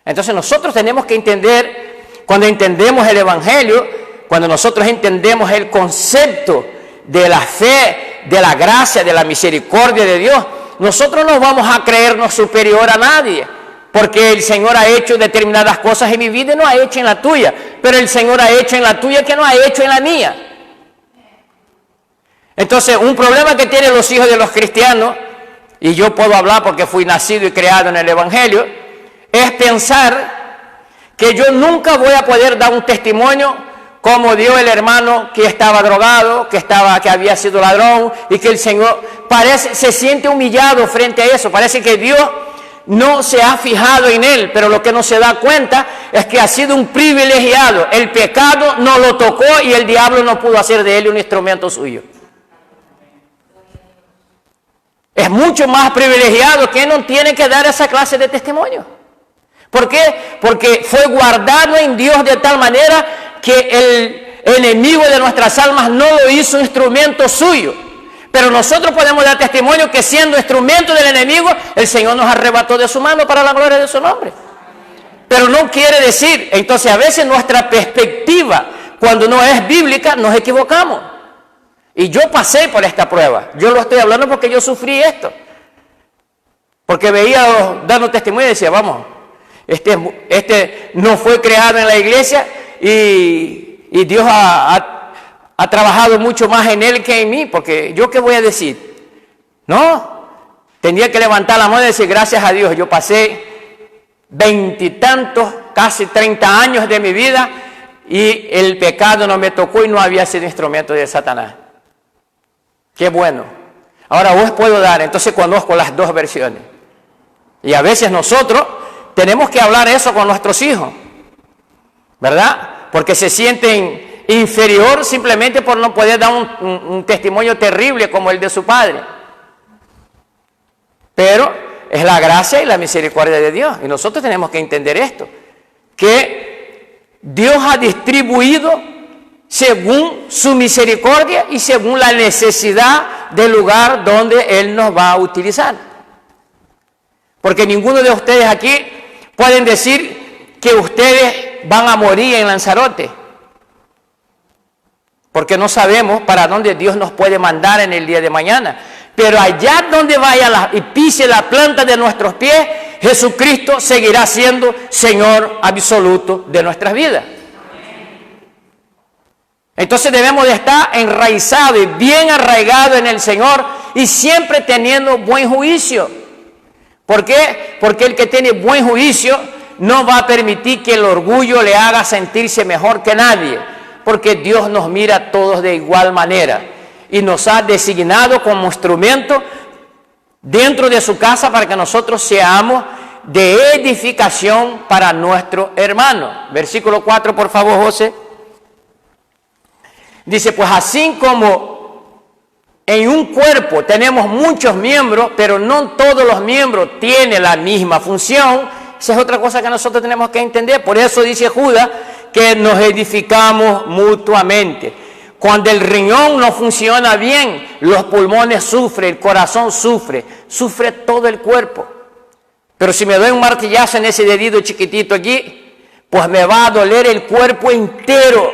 Entonces nosotros tenemos que entender, cuando entendemos el Evangelio, cuando nosotros entendemos el concepto de la fe, de la gracia, de la misericordia de Dios, nosotros no vamos a creernos superior a nadie, porque el Señor ha hecho determinadas cosas en mi vida y no ha hecho en la tuya, pero el Señor ha hecho en la tuya que no ha hecho en la mía. Entonces, un problema que tienen los hijos de los cristianos, y yo puedo hablar porque fui nacido y criado en el Evangelio, es pensar que yo nunca voy a poder dar un testimonio como dio el hermano que estaba drogado, que había sido ladrón, y que el Señor se siente humillado frente a eso. Parece que Dios no se ha fijado en él, pero lo que no se da cuenta es que ha sido un privilegiado. El pecado no lo tocó y el diablo no pudo hacer de él un instrumento suyo. Es mucho más privilegiado que no tiene que dar esa clase de testimonio. ¿Por qué? Porque fue guardado en Dios de tal manera que el enemigo de nuestras almas no lo hizo instrumento suyo. Pero nosotros podemos dar testimonio que siendo instrumento del enemigo, el Señor nos arrebató de su mano para la gloria de su nombre. Pero no quiere decir, entonces a veces nuestra perspectiva, cuando no es bíblica, nos equivocamos. Y yo pasé por esta prueba. Yo lo estoy hablando porque yo sufrí esto. Porque veía dando testimonio y decía, vamos, este no fue creado en la iglesia y Dios ha trabajado mucho más en él que en mí, porque ¿yo qué voy a decir? No, tenía que levantar la mano y decir, gracias a Dios, yo pasé 20 y tantos, casi 30 años de mi vida y el pecado no me tocó y no había sido instrumento de Satanás. Qué bueno. Ahora os puedo dar, entonces conozco las dos versiones. Y a veces nosotros tenemos que hablar eso con nuestros hijos. ¿verdad? Porque se sienten inferior simplemente por no poder dar un testimonio terrible como el de su padre. Pero es la gracia y la misericordia de Dios. Y nosotros tenemos que entender esto, que Dios ha distribuido según su misericordia y según la necesidad del lugar donde Él nos va a utilizar. Porque ninguno de ustedes aquí pueden decir que ustedes van a morir en Lanzarote, porque no sabemos para dónde Dios nos puede mandar en el día de mañana. Pero allá donde vaya y pise la planta de nuestros pies, Jesucristo seguirá siendo Señor absoluto de nuestras vidas. Entonces debemos de estar enraizados y bien arraigados en el Señor y siempre teniendo buen juicio. ¿Por qué? Porque el que tiene buen juicio no va a permitir que el orgullo le haga sentirse mejor que nadie, porque Dios nos mira a todos de igual manera y nos ha designado como instrumento dentro de su casa para que nosotros seamos de edificación para nuestro hermano. Versículo 4, por favor, José. Dice, pues así como en un cuerpo tenemos muchos miembros, pero no todos los miembros tienen la misma función. Esa es otra cosa que nosotros tenemos que entender. Por eso dice Judas que nos edificamos mutuamente. Cuando el riñón no funciona bien, los pulmones sufren, el corazón sufre todo el cuerpo. Pero si me doy un martillazo en ese dedito chiquitito aquí, pues me va a doler el cuerpo entero.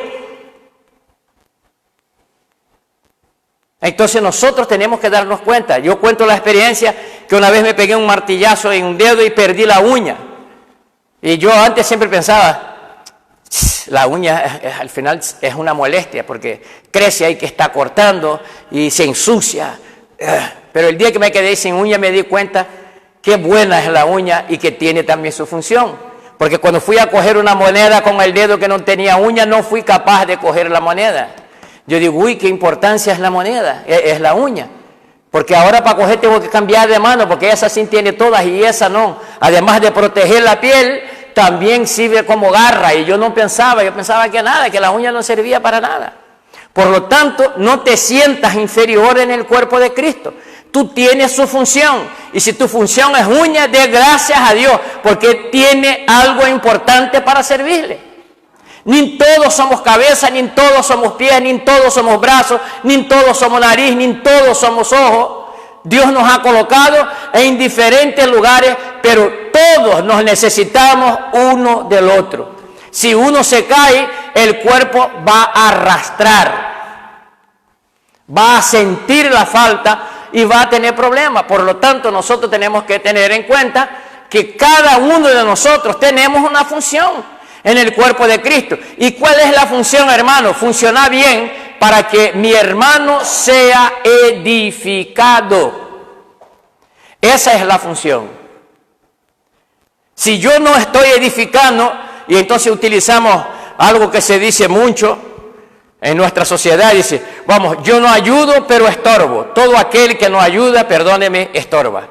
Entonces nosotros tenemos que darnos cuenta. Yo cuento la experiencia que una vez me pegué un martillazo en un dedo y perdí la uña. Y yo antes siempre pensaba, la uña al final es una molestia porque crece, hay que estar cortando y se ensucia. Pero el día que me quedé sin uña me di cuenta qué buena es la uña y que tiene también su función. Porque cuando fui a coger una moneda con el dedo que no tenía uña, no fui capaz de coger la moneda. Yo digo, uy, qué importancia es la moneda, es la uña. Porque ahora para coger tengo que cambiar de mano, porque esa sí tiene todas y esa no. Además de proteger la piel, también sirve como garra. Y yo pensaba que nada, que la uña no servía para nada. Por lo tanto, no te sientas inferior en el cuerpo de Cristo. Tú tienes su función. Y si tu función es uña, dé gracias a Dios, porque tiene algo importante para servirle. Ni todos somos cabeza, ni todos somos pies, ni todos somos brazos, ni todos somos nariz, ni todos somos ojos. Dios nos ha colocado en diferentes lugares, pero todos nos necesitamos uno del otro. Si uno se cae, el cuerpo va a arrastrar, va a sentir la falta y va a tener problemas. Por lo tanto, nosotros tenemos que tener en cuenta que cada uno de nosotros tenemos una función en el cuerpo de Cristo. ¿Y cuál es la función, hermano? Funcionar bien para que mi hermano sea edificado. Esa es la función. Si yo no estoy edificando, y entonces utilizamos algo que se dice mucho en nuestra sociedad, dice, vamos, yo no ayudo, pero estorbo. Todo aquel que no ayuda, perdóneme, estorba.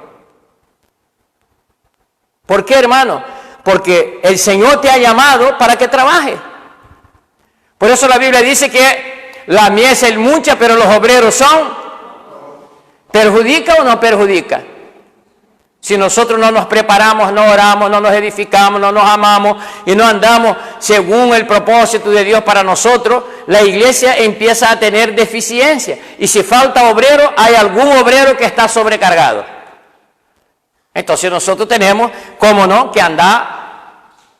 ¿Por qué, hermano? Porque el Señor te ha llamado para que trabajes. Por eso la Biblia dice que la mies es mucha, pero los obreros son. ¿Perjudica o no perjudica? Si nosotros no nos preparamos, no oramos, no nos edificamos, no nos amamos y no andamos según el propósito de Dios para nosotros, la iglesia empieza a tener deficiencia. Y si falta obrero, hay algún obrero que está sobrecargado. Entonces nosotros tenemos, cómo no, que andar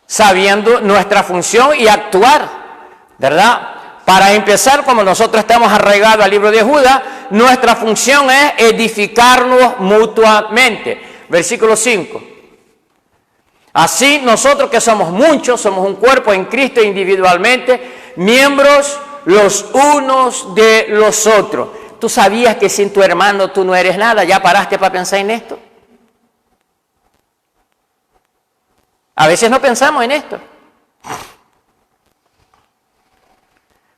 sabiendo nuestra función y actuar, ¿verdad? Para empezar, como nosotros estamos arraigados al libro de Judas, nuestra función es edificarnos mutuamente. Versículo 5. Así nosotros que somos muchos, somos un cuerpo en Cristo individualmente, miembros los unos de los otros. ¿Tú sabías que sin tu hermano tú no eres nada? ¿Ya paraste para pensar en esto? A veces no pensamos en esto.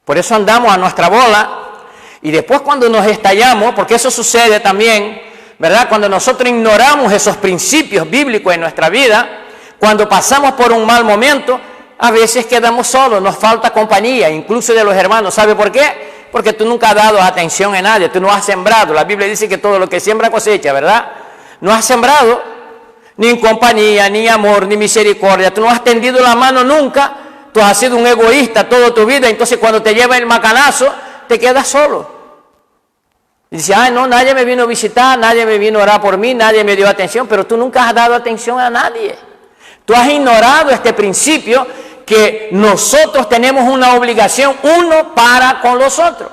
Por eso andamos a nuestra bola y después cuando nos estallamos, porque eso sucede también, ¿verdad? Cuando nosotros ignoramos esos principios bíblicos en nuestra vida, cuando pasamos por un mal momento, a veces quedamos solos, nos falta compañía, incluso de los hermanos. ¿Sabe por qué? Porque tú nunca has dado atención a nadie, tú no has sembrado. La Biblia dice que todo lo que siembra cosecha, ¿verdad? No has sembrado ni en compañía, ni amor, ni misericordia. Tú no has tendido la mano nunca, tú has sido un egoísta toda tu vida. Entonces cuando te lleva el macanazo, te quedas solo. Y dice, ay, no, nadie me vino a visitar, nadie me vino a orar por mí, nadie me dio atención, pero tú nunca has dado atención a nadie. Tú has ignorado este principio que nosotros tenemos una obligación uno para con los otros.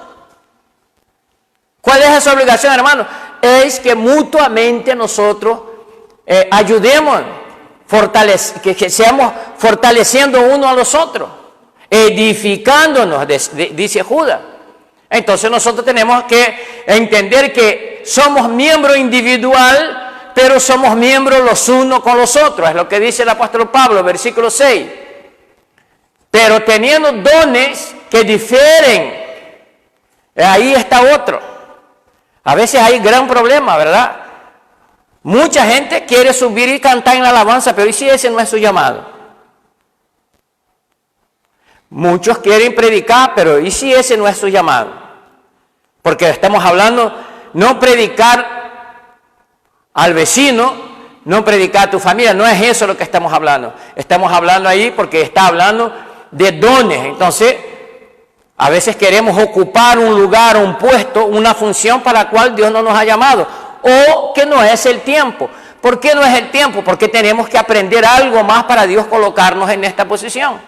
¿Cuál es esa obligación, hermano? Es que mutuamente nosotros ayudemos, que seamos fortaleciendo uno a los otros, edificándonos, dice Judas. Entonces nosotros tenemos que entender que somos miembros individual, pero somos miembros los unos con los otros. Es lo que dice el apóstol Pablo, versículo 6. Pero teniendo dones que difieren, ahí está otro. A veces hay gran problema, ¿verdad? Mucha gente quiere subir y cantar en la alabanza, pero ¿y si ese no es su llamado? Muchos quieren predicar, pero ¿y si ese no es su llamado? Porque estamos hablando, no predicar al vecino, no predicar a tu familia, no es eso lo que estamos hablando. Estamos hablando ahí porque está hablando de dones. Entonces, a veces queremos ocupar un lugar, un puesto, una función para la cual Dios no nos ha llamado, o que no es el tiempo. ¿Por qué no es el tiempo? Porque tenemos que aprender algo más para Dios colocarnos en esta posición.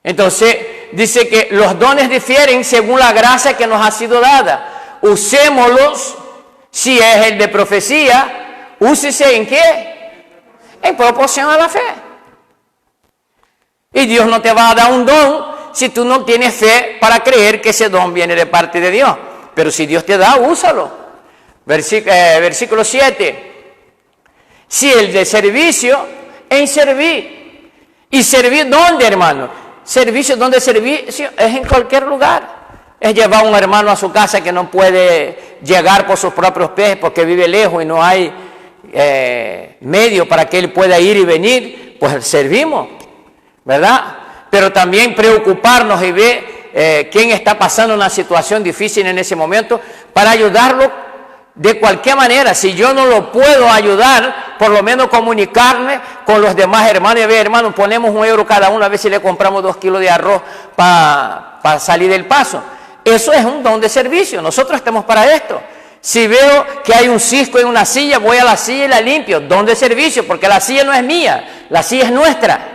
Entonces, dice que los dones difieren según la gracia que nos ha sido dada. Usémoslos. Si es el de profecía, úsese ¿en qué? En proporción a la fe. Y Dios no te va a dar un don si tú no tienes fe para creer que ese don viene de parte de Dios. Pero si Dios te da, úsalo. Versículo 7. Si el de servicio, en servir. ¿Y servir dónde, hermano? Servicio, ¿dónde servicio? Es en cualquier lugar. Es llevar a un hermano a su casa que no puede llegar por sus propios pies porque vive lejos y no hay medio para que él pueda ir y venir. Pues servimos, ¿verdad? Pero también preocuparnos y ver quién está pasando una situación difícil en ese momento para ayudarlo de cualquier manera. Si yo no lo puedo ayudar, por lo menos comunicarme con los demás hermanos y ver, hermano, ponemos €1 cada uno, a ver si le compramos 2 kilos de arroz para salir del paso. Eso es un don de servicio. Nosotros estamos para esto. Si veo que hay un cisco en una silla, voy a la silla y la limpio. Don de servicio, porque la silla no es mía, la silla es nuestra.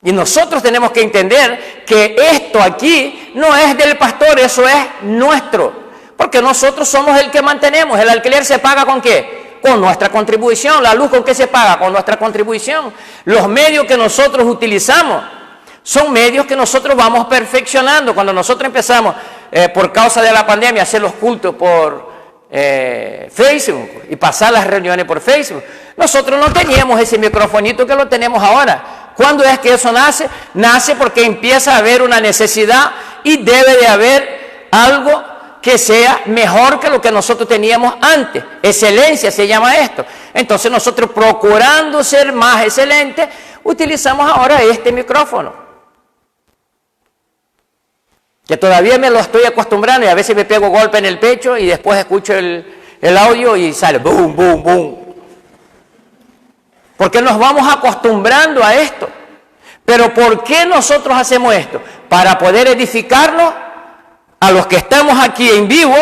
Y nosotros tenemos que entender que esto aquí no es del pastor, eso es nuestro. Porque nosotros somos el que mantenemos. El alquiler se paga ¿con qué? Con nuestra contribución. La luz ¿con qué se paga? Con nuestra contribución. Los medios que nosotros utilizamos son medios que nosotros vamos perfeccionando. Cuando nosotros empezamos, por causa de la pandemia, a hacer los cultos por Facebook y pasar las reuniones por Facebook, nosotros no teníamos ese microfonito que lo tenemos ahora. ¿Cuándo es que eso nace? Nace porque empieza a haber una necesidad y debe de haber algo que sea mejor que lo que nosotros teníamos antes. Excelencia se llama esto. Entonces nosotros, procurando ser más excelentes, utilizamos ahora este micrófono, que todavía me lo estoy acostumbrando y a veces me pego golpe en el pecho y después escucho el audio y sale boom, boom, boom. Porque nos vamos acostumbrando a esto. Pero ¿por qué nosotros hacemos esto? Para poder edificarnos a los que estamos aquí en vivo.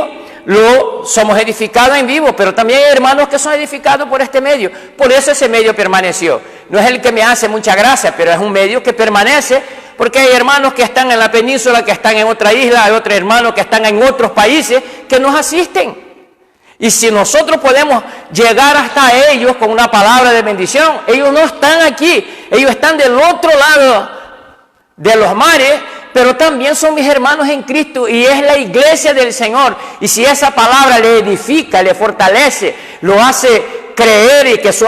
Somos edificados en vivo, pero también hay hermanos que son edificados por este medio. Por eso ese medio permaneció. No es el que me hace mucha gracia, pero es un medio que permanece, porque hay hermanos que están en la península, que están en otra isla, hay otros hermanos que están en otros países que nos asisten. Y si nosotros podemos llegar hasta ellos con una palabra de bendición, ellos no están aquí, ellos están del otro lado de los mares, pero también son mis hermanos en Cristo y es la iglesia del Señor. Y si esa palabra le edifica, le fortalece, lo hace creer y que su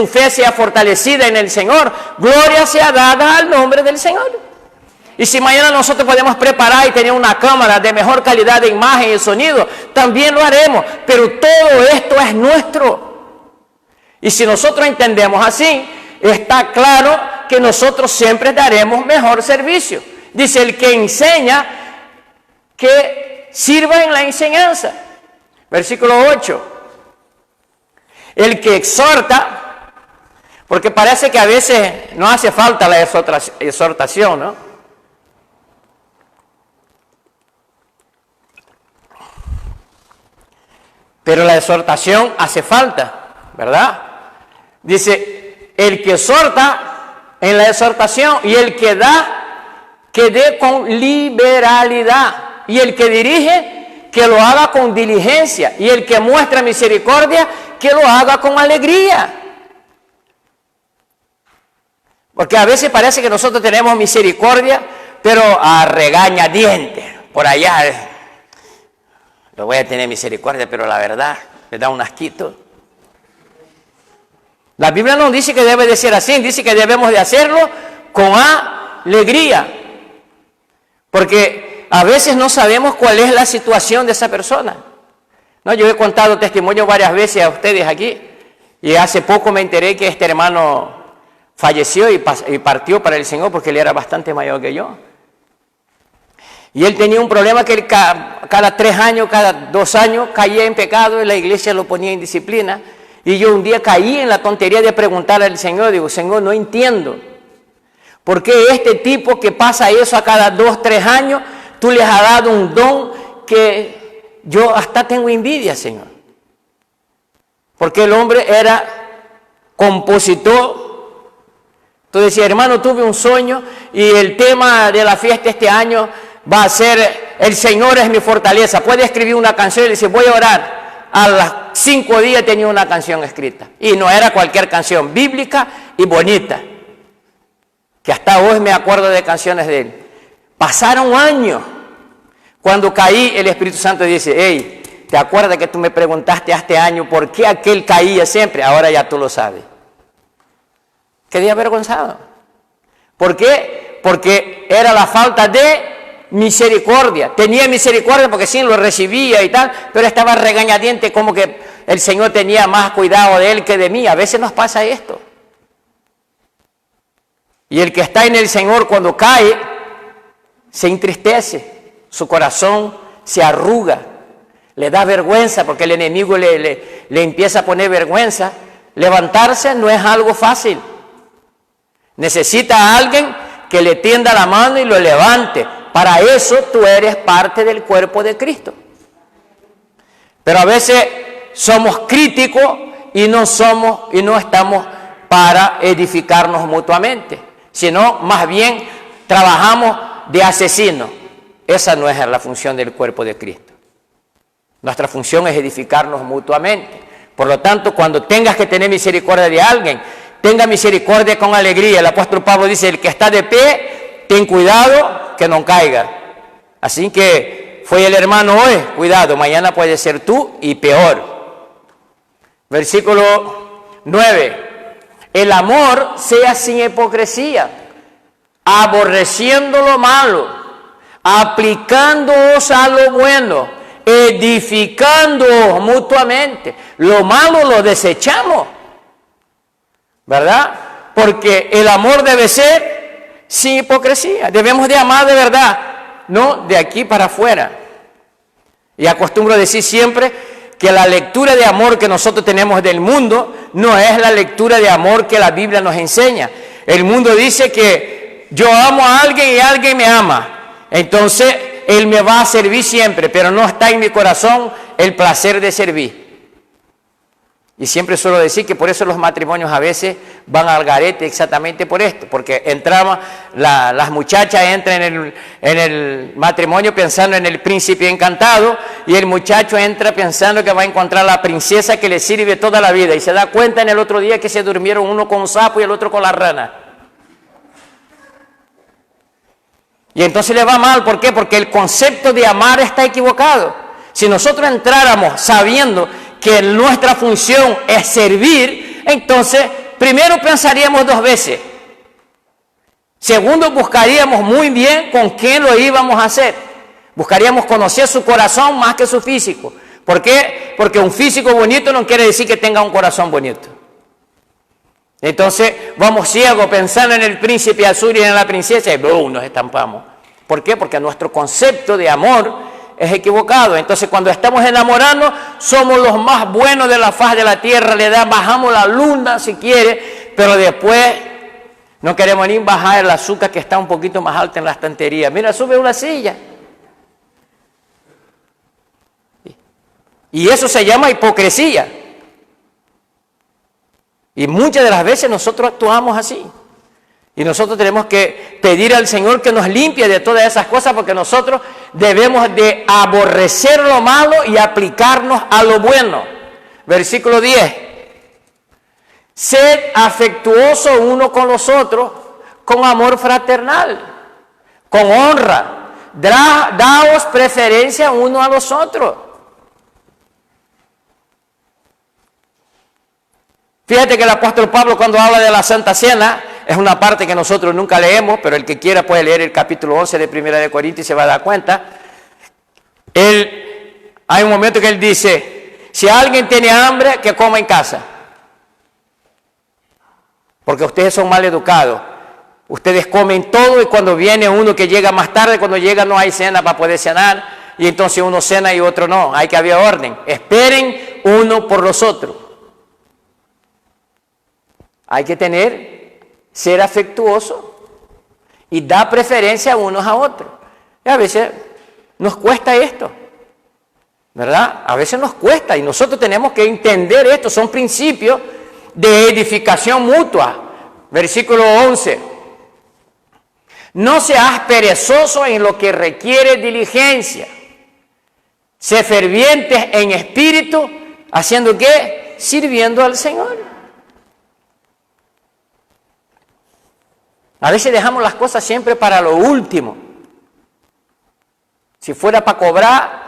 fe sea fortalecida en el Señor, gloria sea dada al nombre del Señor. Y si mañana nosotros podemos preparar y tener una cámara de mejor calidad de imagen y sonido, también lo haremos. Pero todo esto es nuestro. Y si nosotros entendemos así, está claro que nosotros siempre daremos mejor servicio. Dice, el que enseña, que sirva en la enseñanza. Versículo 8. El que exhorta, porque parece que a veces no hace falta la exhortación, ¿no? Pero la exhortación hace falta, ¿verdad? Dice, el que exhorta en la exhortación, y el que da, que dé con liberalidad, y el que dirige, que lo haga con diligencia, y el que muestra misericordia, que lo haga con alegría. Porque a veces parece que nosotros tenemos misericordia, pero a regañadientes. Por allá, lo voy a tener misericordia, pero la verdad, me da un asquito. La Biblia no dice que debe de ser así, dice que debemos de hacerlo con alegría. Porque a veces no sabemos cuál es la situación de esa persona. No, yo he contado testimonio varias veces a ustedes aquí, y hace poco me enteré que este hermano falleció y partió para el Señor porque él era bastante mayor que yo. Y él tenía un problema que él cada 3 años, cada 2 años caía en pecado y la iglesia lo ponía en disciplina. Y yo un día caí en la tontería de preguntarle al Señor, digo, Señor, no entiendo. ¿Por qué este tipo que pasa eso a cada 2, 3 años, tú les has dado un don que yo hasta tengo envidia, Señor? Porque el hombre era compositor. Entonces decía, hermano, tuve un sueño y el tema de la fiesta este año va a ser, el Señor es mi fortaleza. Puede escribir una canción y dice, voy a orar. A las 5 días tenía una canción escrita. Y no era cualquier canción, bíblica y bonita. Que hasta hoy me acuerdo de canciones de él. Pasaron años. Cuando caí, el Espíritu Santo dice, hey, ¿te acuerdas que tú me preguntaste este año por qué aquel caía siempre? Ahora ya tú lo sabes. Quedé avergonzado. ¿Por qué? Porque era la falta de misericordia. Tenía misericordia porque sí lo recibía y tal, pero estaba regañadiente, como que el Señor tenía más cuidado de él que de mí. A veces nos pasa esto. Y el que está en el Señor cuando cae, se entristece, su corazón se arruga, le da vergüenza porque el enemigo le empieza a poner vergüenza. Levantarse no es algo fácil. Necesita a alguien que le tienda la mano y lo levante. Para eso tú eres parte del cuerpo de Cristo. Pero a veces somos críticos y no estamos para edificarnos mutuamente, sino más bien trabajamos de asesinos. Esa no es la función del cuerpo de Cristo. Nuestra función es edificarnos mutuamente. Por lo tanto, cuando tengas que tener misericordia de alguien, tenga misericordia con alegría. El apóstol Pablo dice, el que está de pie, ten cuidado que no caiga. Así que fue el hermano hoy, cuidado, mañana puede ser tú y peor. Versículo 9. El amor sea sin hipocresía, aborreciendo lo malo, aplicándoos a lo bueno, edificando mutuamente. Lo malo lo desechamos, ¿verdad? Porque el amor debe ser sin hipocresía. Debemos de amar de verdad, no de aquí para afuera. Y acostumbro a decir siempre que la lectura de amor que nosotros tenemos del mundo no es la lectura de amor que la Biblia nos enseña. El mundo dice que yo amo a alguien y alguien me ama, entonces él me va a servir siempre, pero no está en mi corazón el placer de servir. Y siempre suelo decir que por eso los matrimonios a veces van al garete, exactamente por esto, porque las muchachas entran en el matrimonio pensando en el príncipe encantado, y el muchacho entra pensando que va a encontrar la princesa que le sirve toda la vida, y se da cuenta en el otro día que se durmieron uno con un sapo y el otro con la rana. Y entonces le va mal, ¿por qué? Porque el concepto de amar está equivocado. Si nosotros entráramos sabiendo que nuestra función es servir, entonces primero pensaríamos 2 veces. Segundo, buscaríamos muy bien con quién lo íbamos a hacer. Buscaríamos conocer su corazón más que su físico. ¿Por qué? Porque un físico bonito no quiere decir que tenga un corazón bonito. Entonces vamos ciegos pensando en el príncipe azul y en la princesa y ¡boom!, nos estampamos. ¿Por qué? Porque nuestro concepto de amor es equivocado. Entonces cuando estamos enamorando somos los más buenos de la faz de la tierra, bajamos la luna si quiere, pero después no queremos ni bajar el azúcar que está un poquito más alto en la estantería. Mira, sube una silla. Y eso se llama hipocresía. Y muchas de las veces nosotros actuamos así. Y nosotros tenemos que pedir al Señor que nos limpie de todas esas cosas, porque nosotros debemos de aborrecer lo malo y aplicarnos a lo bueno. Versículo 10. Sed afectuosos uno con los otros, con amor fraternal, con honra. Daos preferencia uno a los otros. Fíjate que el apóstol Pablo, cuando habla de la Santa Cena, es una parte que nosotros nunca leemos, pero el que quiera puede leer el capítulo 11 de 1 de Corintios y se va a dar cuenta. Hay un momento que él dice, si alguien tiene hambre, que coma en casa. Porque ustedes son mal educados. Ustedes comen todo y cuando viene uno que llega más tarde, cuando llega no hay cena para poder cenar, y entonces uno cena y otro no. Hay que haber orden. Esperen uno por los otros. Hay que ser afectuoso y dar preferencia unos a otros. Y a veces nos cuesta esto, ¿verdad? A veces nos cuesta y nosotros tenemos que entender esto. Son principios de edificación mutua. Versículo 11. No seas perezoso en lo que requiere diligencia. Sé fervientes en espíritu, ¿haciendo qué? Sirviendo al Señor. A veces dejamos las cosas siempre para lo último. Si fuera para cobrar,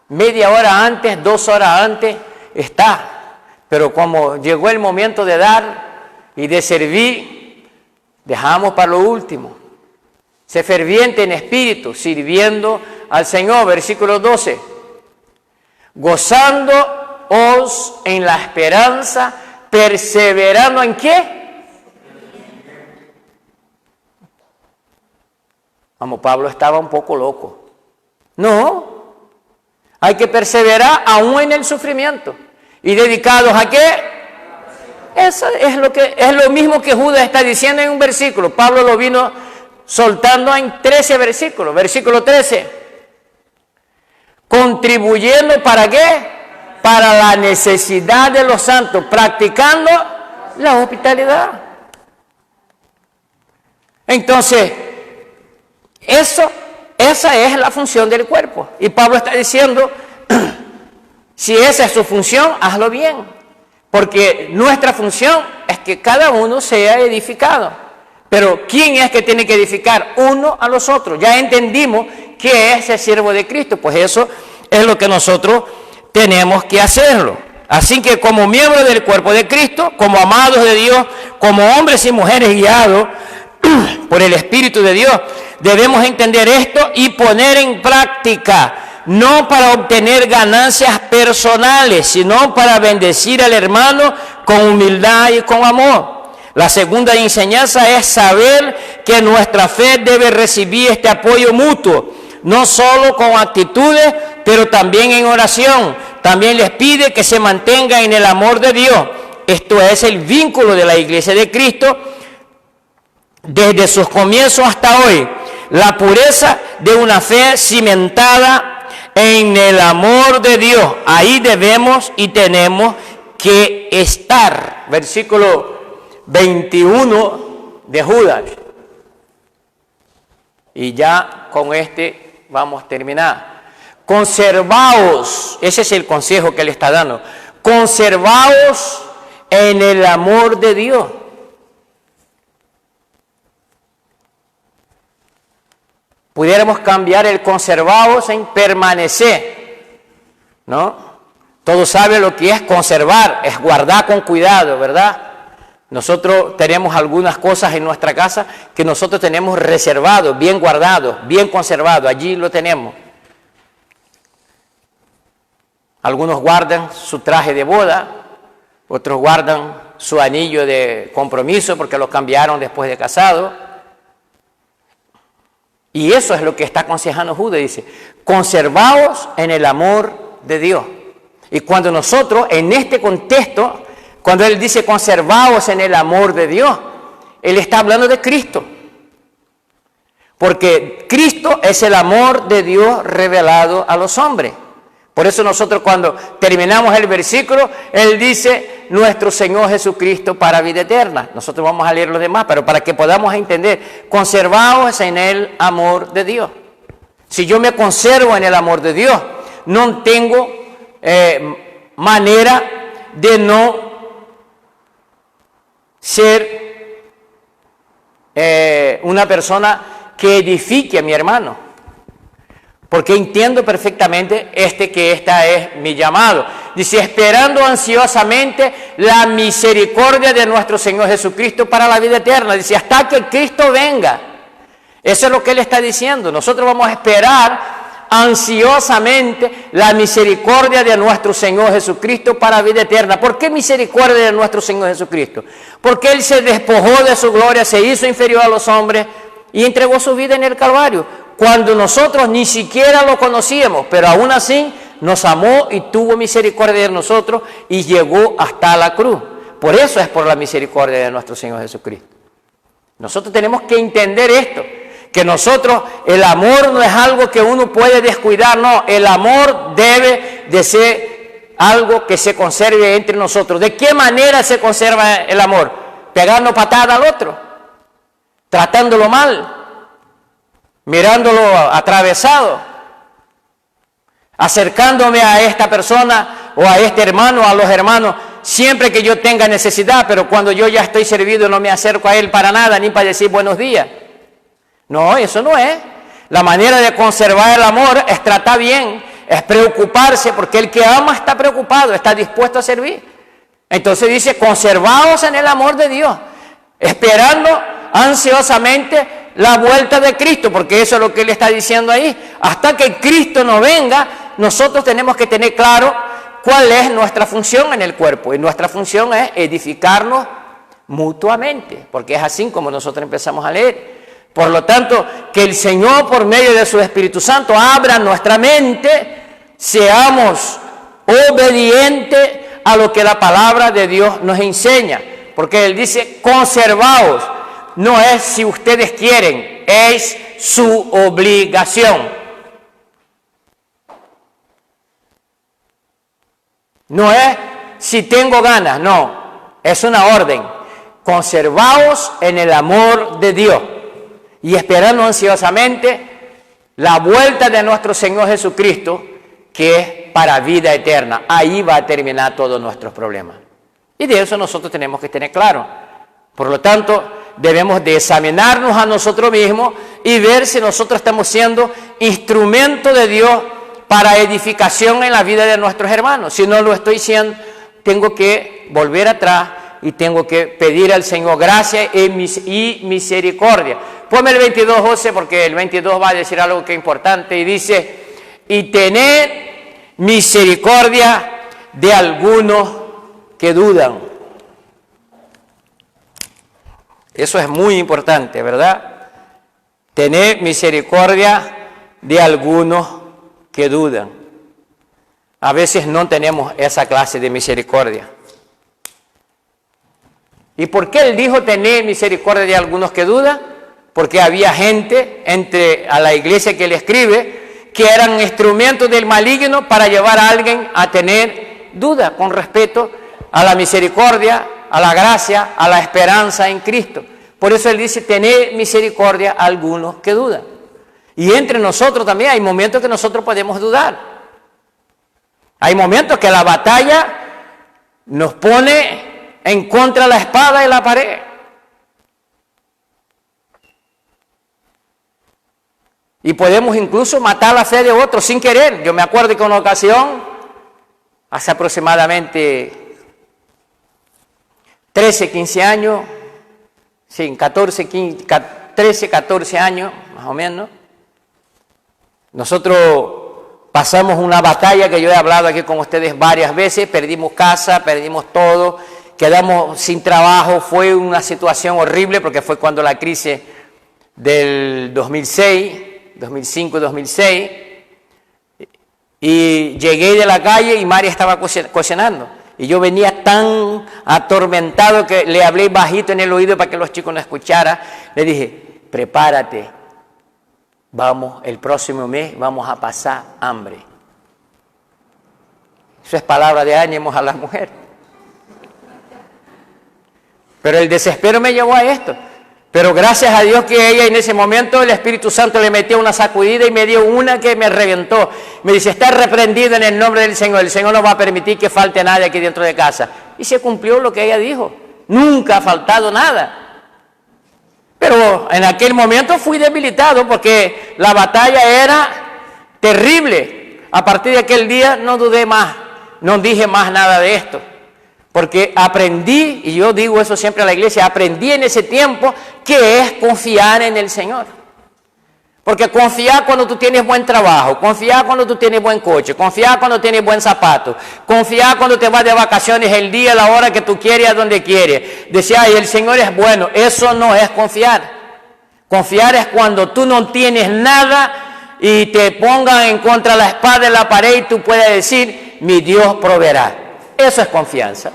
media hora antes, 2 horas antes, está. Pero como llegó el momento de dar y de servir, dejamos para lo último. Sé ferviente en espíritu, sirviendo al Señor. Versículo 12. Gozándoos en la esperanza, perseverando ¿en qué? Vamos, Pablo estaba un poco loco. No, hay que perseverar aún en el sufrimiento. ¿Y dedicados a qué? Eso es lo mismo que Judas está diciendo en un versículo. Pablo lo vino soltando en 13 versículos. Versículo 13. Contribuyendo ¿para qué? Para la necesidad de los santos, practicando la hospitalidad. Entonces, esa es la función del cuerpo. Y Pablo está diciendo, si esa es su función, hazlo bien. Porque nuestra función es que cada uno sea edificado. Pero ¿quién es que tiene que edificar? Uno a los otros. Ya entendimos que es el siervo de Cristo. Pues eso es lo que nosotros tenemos que hacerlo. Así que como miembros del cuerpo de Cristo, como amados de Dios, como hombres y mujeres guiados por el Espíritu de Dios, debemos entender esto y poner en práctica, no para obtener ganancias personales, sino para bendecir al hermano con humildad y con amor. La segunda enseñanza es saber que nuestra fe debe recibir este apoyo mutuo, no solo con actitudes, pero también en oración. También les pide que se mantengan en el amor de Dios. Esto es el vínculo de la Iglesia de Cristo desde sus comienzos hasta hoy. La pureza de una fe cimentada en el amor de Dios. Ahí debemos y tenemos que estar. Versículo 21 de Judas. Y ya con este vamos a terminar. Conservaos, ese es el consejo que le está dando. Conservaos en el amor de Dios. Pudiéramos cambiar el conservaos en permanecer, ¿no? Todos saben lo que es conservar, es guardar con cuidado, ¿verdad? Nosotros tenemos algunas cosas en nuestra casa que nosotros tenemos reservados, bien guardados, bien conservados, allí lo tenemos. Algunos guardan su traje de boda, otros guardan su anillo de compromiso porque lo cambiaron después de casado. Y eso es lo que está aconsejando Judas, dice, conservaos en el amor de Dios. Y cuando nosotros, en este contexto, cuando él dice conservaos en el amor de Dios, él está hablando de Cristo. Porque Cristo es el amor de Dios revelado a los hombres. Por eso nosotros cuando terminamos el versículo, él dice, nuestro Señor Jesucristo para vida eterna. Nosotros vamos a leer los demás, pero para que podamos entender, conservaos en el amor de Dios. Si yo me conservo en el amor de Dios, no tengo manera de no ser una persona que edifique a mi hermano. Porque entiendo perfectamente que esta es mi llamado. Dice, esperando ansiosamente la misericordia de nuestro Señor Jesucristo para la vida eterna. Dice, hasta que Cristo venga. Eso es lo que él está diciendo. Nosotros vamos a esperar ansiosamente la misericordia de nuestro Señor Jesucristo para la vida eterna. ¿Por qué misericordia de nuestro Señor Jesucristo? Porque él se despojó de su gloria, se hizo inferior a los hombres y entregó su vida en el Calvario. Cuando nosotros ni siquiera lo conocíamos, pero aún así nos amó y tuvo misericordia de nosotros y llegó hasta la cruz. Por eso es por la misericordia de nuestro Señor Jesucristo. Nosotros tenemos que entender esto, que nosotros, el amor no es algo que uno puede descuidar, no, el amor debe de ser algo que se conserve entre nosotros. ¿De qué manera se conserva el amor? Pegando patada al otro, tratándolo mal, mirándolo atravesado, acercándome a esta persona o a este hermano, a los hermanos, siempre que yo tenga necesidad, pero cuando yo ya estoy servido no me acerco a él para nada, ni para decir buenos días. No, eso no es. La manera de conservar el amor es tratar bien, es preocuparse, porque el que ama está preocupado, está dispuesto a servir. Entonces dice, conservaos en el amor de Dios, esperando ansiosamente la vuelta de Cristo, porque eso es lo que él está diciendo ahí. Hasta que Cristo no venga, nosotros tenemos que tener claro cuál es nuestra función en el cuerpo. Y nuestra función es edificarnos mutuamente, porque es así como nosotros empezamos a leer. Por lo tanto, que el Señor, por medio de su Espíritu Santo, abra nuestra mente, seamos obedientes a lo que la palabra de Dios nos enseña. Porque él dice, conservaos. No es si ustedes quieren, es su obligación. No es si tengo ganas, no, es una orden. Conservaos en el amor de Dios y esperando ansiosamente la vuelta de nuestro Señor Jesucristo, que es para vida eterna. Ahí va a terminar todos nuestros problemas. Y de eso nosotros tenemos que tener claro. Por lo tanto, debemos de examinarnos a nosotros mismos y ver si nosotros estamos siendo instrumento de Dios para edificación en la vida de nuestros hermanos. Si no lo estoy siendo, tengo que volver atrás y tengo que pedir al Señor gracia y misericordia. Ponme el 22, José, porque el 22 va a decir algo que es importante y dice, y tened misericordia de algunos que dudan. Eso es muy importante, ¿verdad? Tener misericordia de algunos que dudan. A veces no tenemos esa clase de misericordia. ¿Y por qué él dijo tener misericordia de algunos que dudan? Porque había gente a la iglesia que él escribe que eran instrumentos del maligno para llevar a alguien a tener duda con respecto a la misericordia, a la gracia, a la esperanza en Cristo. Por eso él dice, tener misericordia a algunos que dudan. Y entre nosotros también hay momentos que nosotros podemos dudar. Hay momentos que la batalla nos pone en contra de la espada y la pared. Y podemos incluso matar la fe de otros sin querer. Yo me acuerdo que en una ocasión, hace aproximadamente 13, 15 años, sí, 13, 14 años, más o menos, nosotros pasamos una batalla que yo he hablado aquí con ustedes varias veces, perdimos casa, perdimos todo, quedamos sin trabajo, fue una situación horrible porque fue cuando la crisis del 2005-2006, y llegué de la calle y María estaba cocinando. Y yo venía tan atormentado que le hablé bajito en el oído para que los chicos no escucharan. Le dije, prepárate, vamos, el próximo mes vamos a pasar hambre. Eso es palabra de ánimo a la mujer. Pero el desespero me llevó a esto. Pero gracias a Dios que ella en ese momento el Espíritu Santo le metió una sacudida y me dio una que me reventó. Me dice, está reprendido en el nombre del Señor. El Señor no va a permitir que falte nadie aquí dentro de casa. Y se cumplió lo que ella dijo. Nunca ha faltado nada. Pero en aquel momento fui debilitado porque la batalla era terrible. A partir de aquel día no dudé más, no dije más nada de esto. Porque aprendí, y yo digo eso siempre a la iglesia, aprendí en ese tiempo que es confiar en el Señor. Porque confiar cuando tú tienes buen trabajo, confiar cuando tú tienes buen coche, confiar cuando tienes buen zapato, confiar cuando te vas de vacaciones el día, la hora que tú quieres, a donde quieres. Decía, ay, el Señor es bueno. Eso no es confiar. Confiar es cuando tú no tienes nada y te pongan en contra la espada de la pared y tú puedes decir, mi Dios proveerá. Eso es confianza.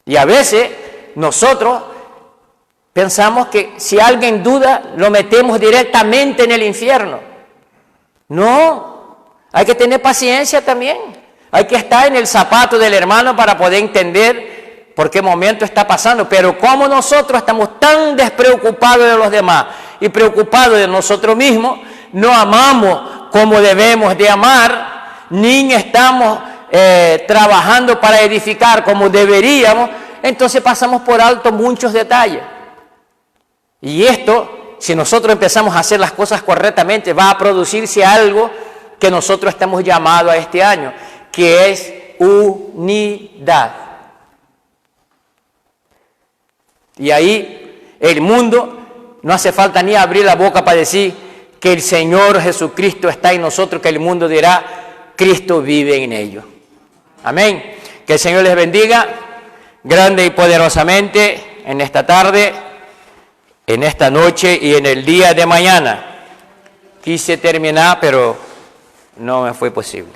Y a veces nosotros pensamos que si alguien duda, lo metemos directamente en el infierno. No, hay que tener paciencia también. Hay que estar en el zapato del hermano para poder entender por qué momento está pasando. Pero como nosotros estamos tan despreocupados de los demás y preocupados de nosotros mismos, no amamos como debemos de amar, ni estamos trabajando para edificar como deberíamos, entonces pasamos por alto muchos detalles. Y esto, si nosotros empezamos a hacer las cosas correctamente, va a producirse algo que nosotros estamos llamados a este año, que es unidad. Y ahí el mundo, no hace falta ni abrir la boca para decir que el Señor Jesucristo está en nosotros, que el mundo dirá, Cristo vive en ellos. Amén. Que el Señor les bendiga grande y poderosamente en esta tarde, en esta noche y en el día de mañana. Quise terminar, pero no me fue posible.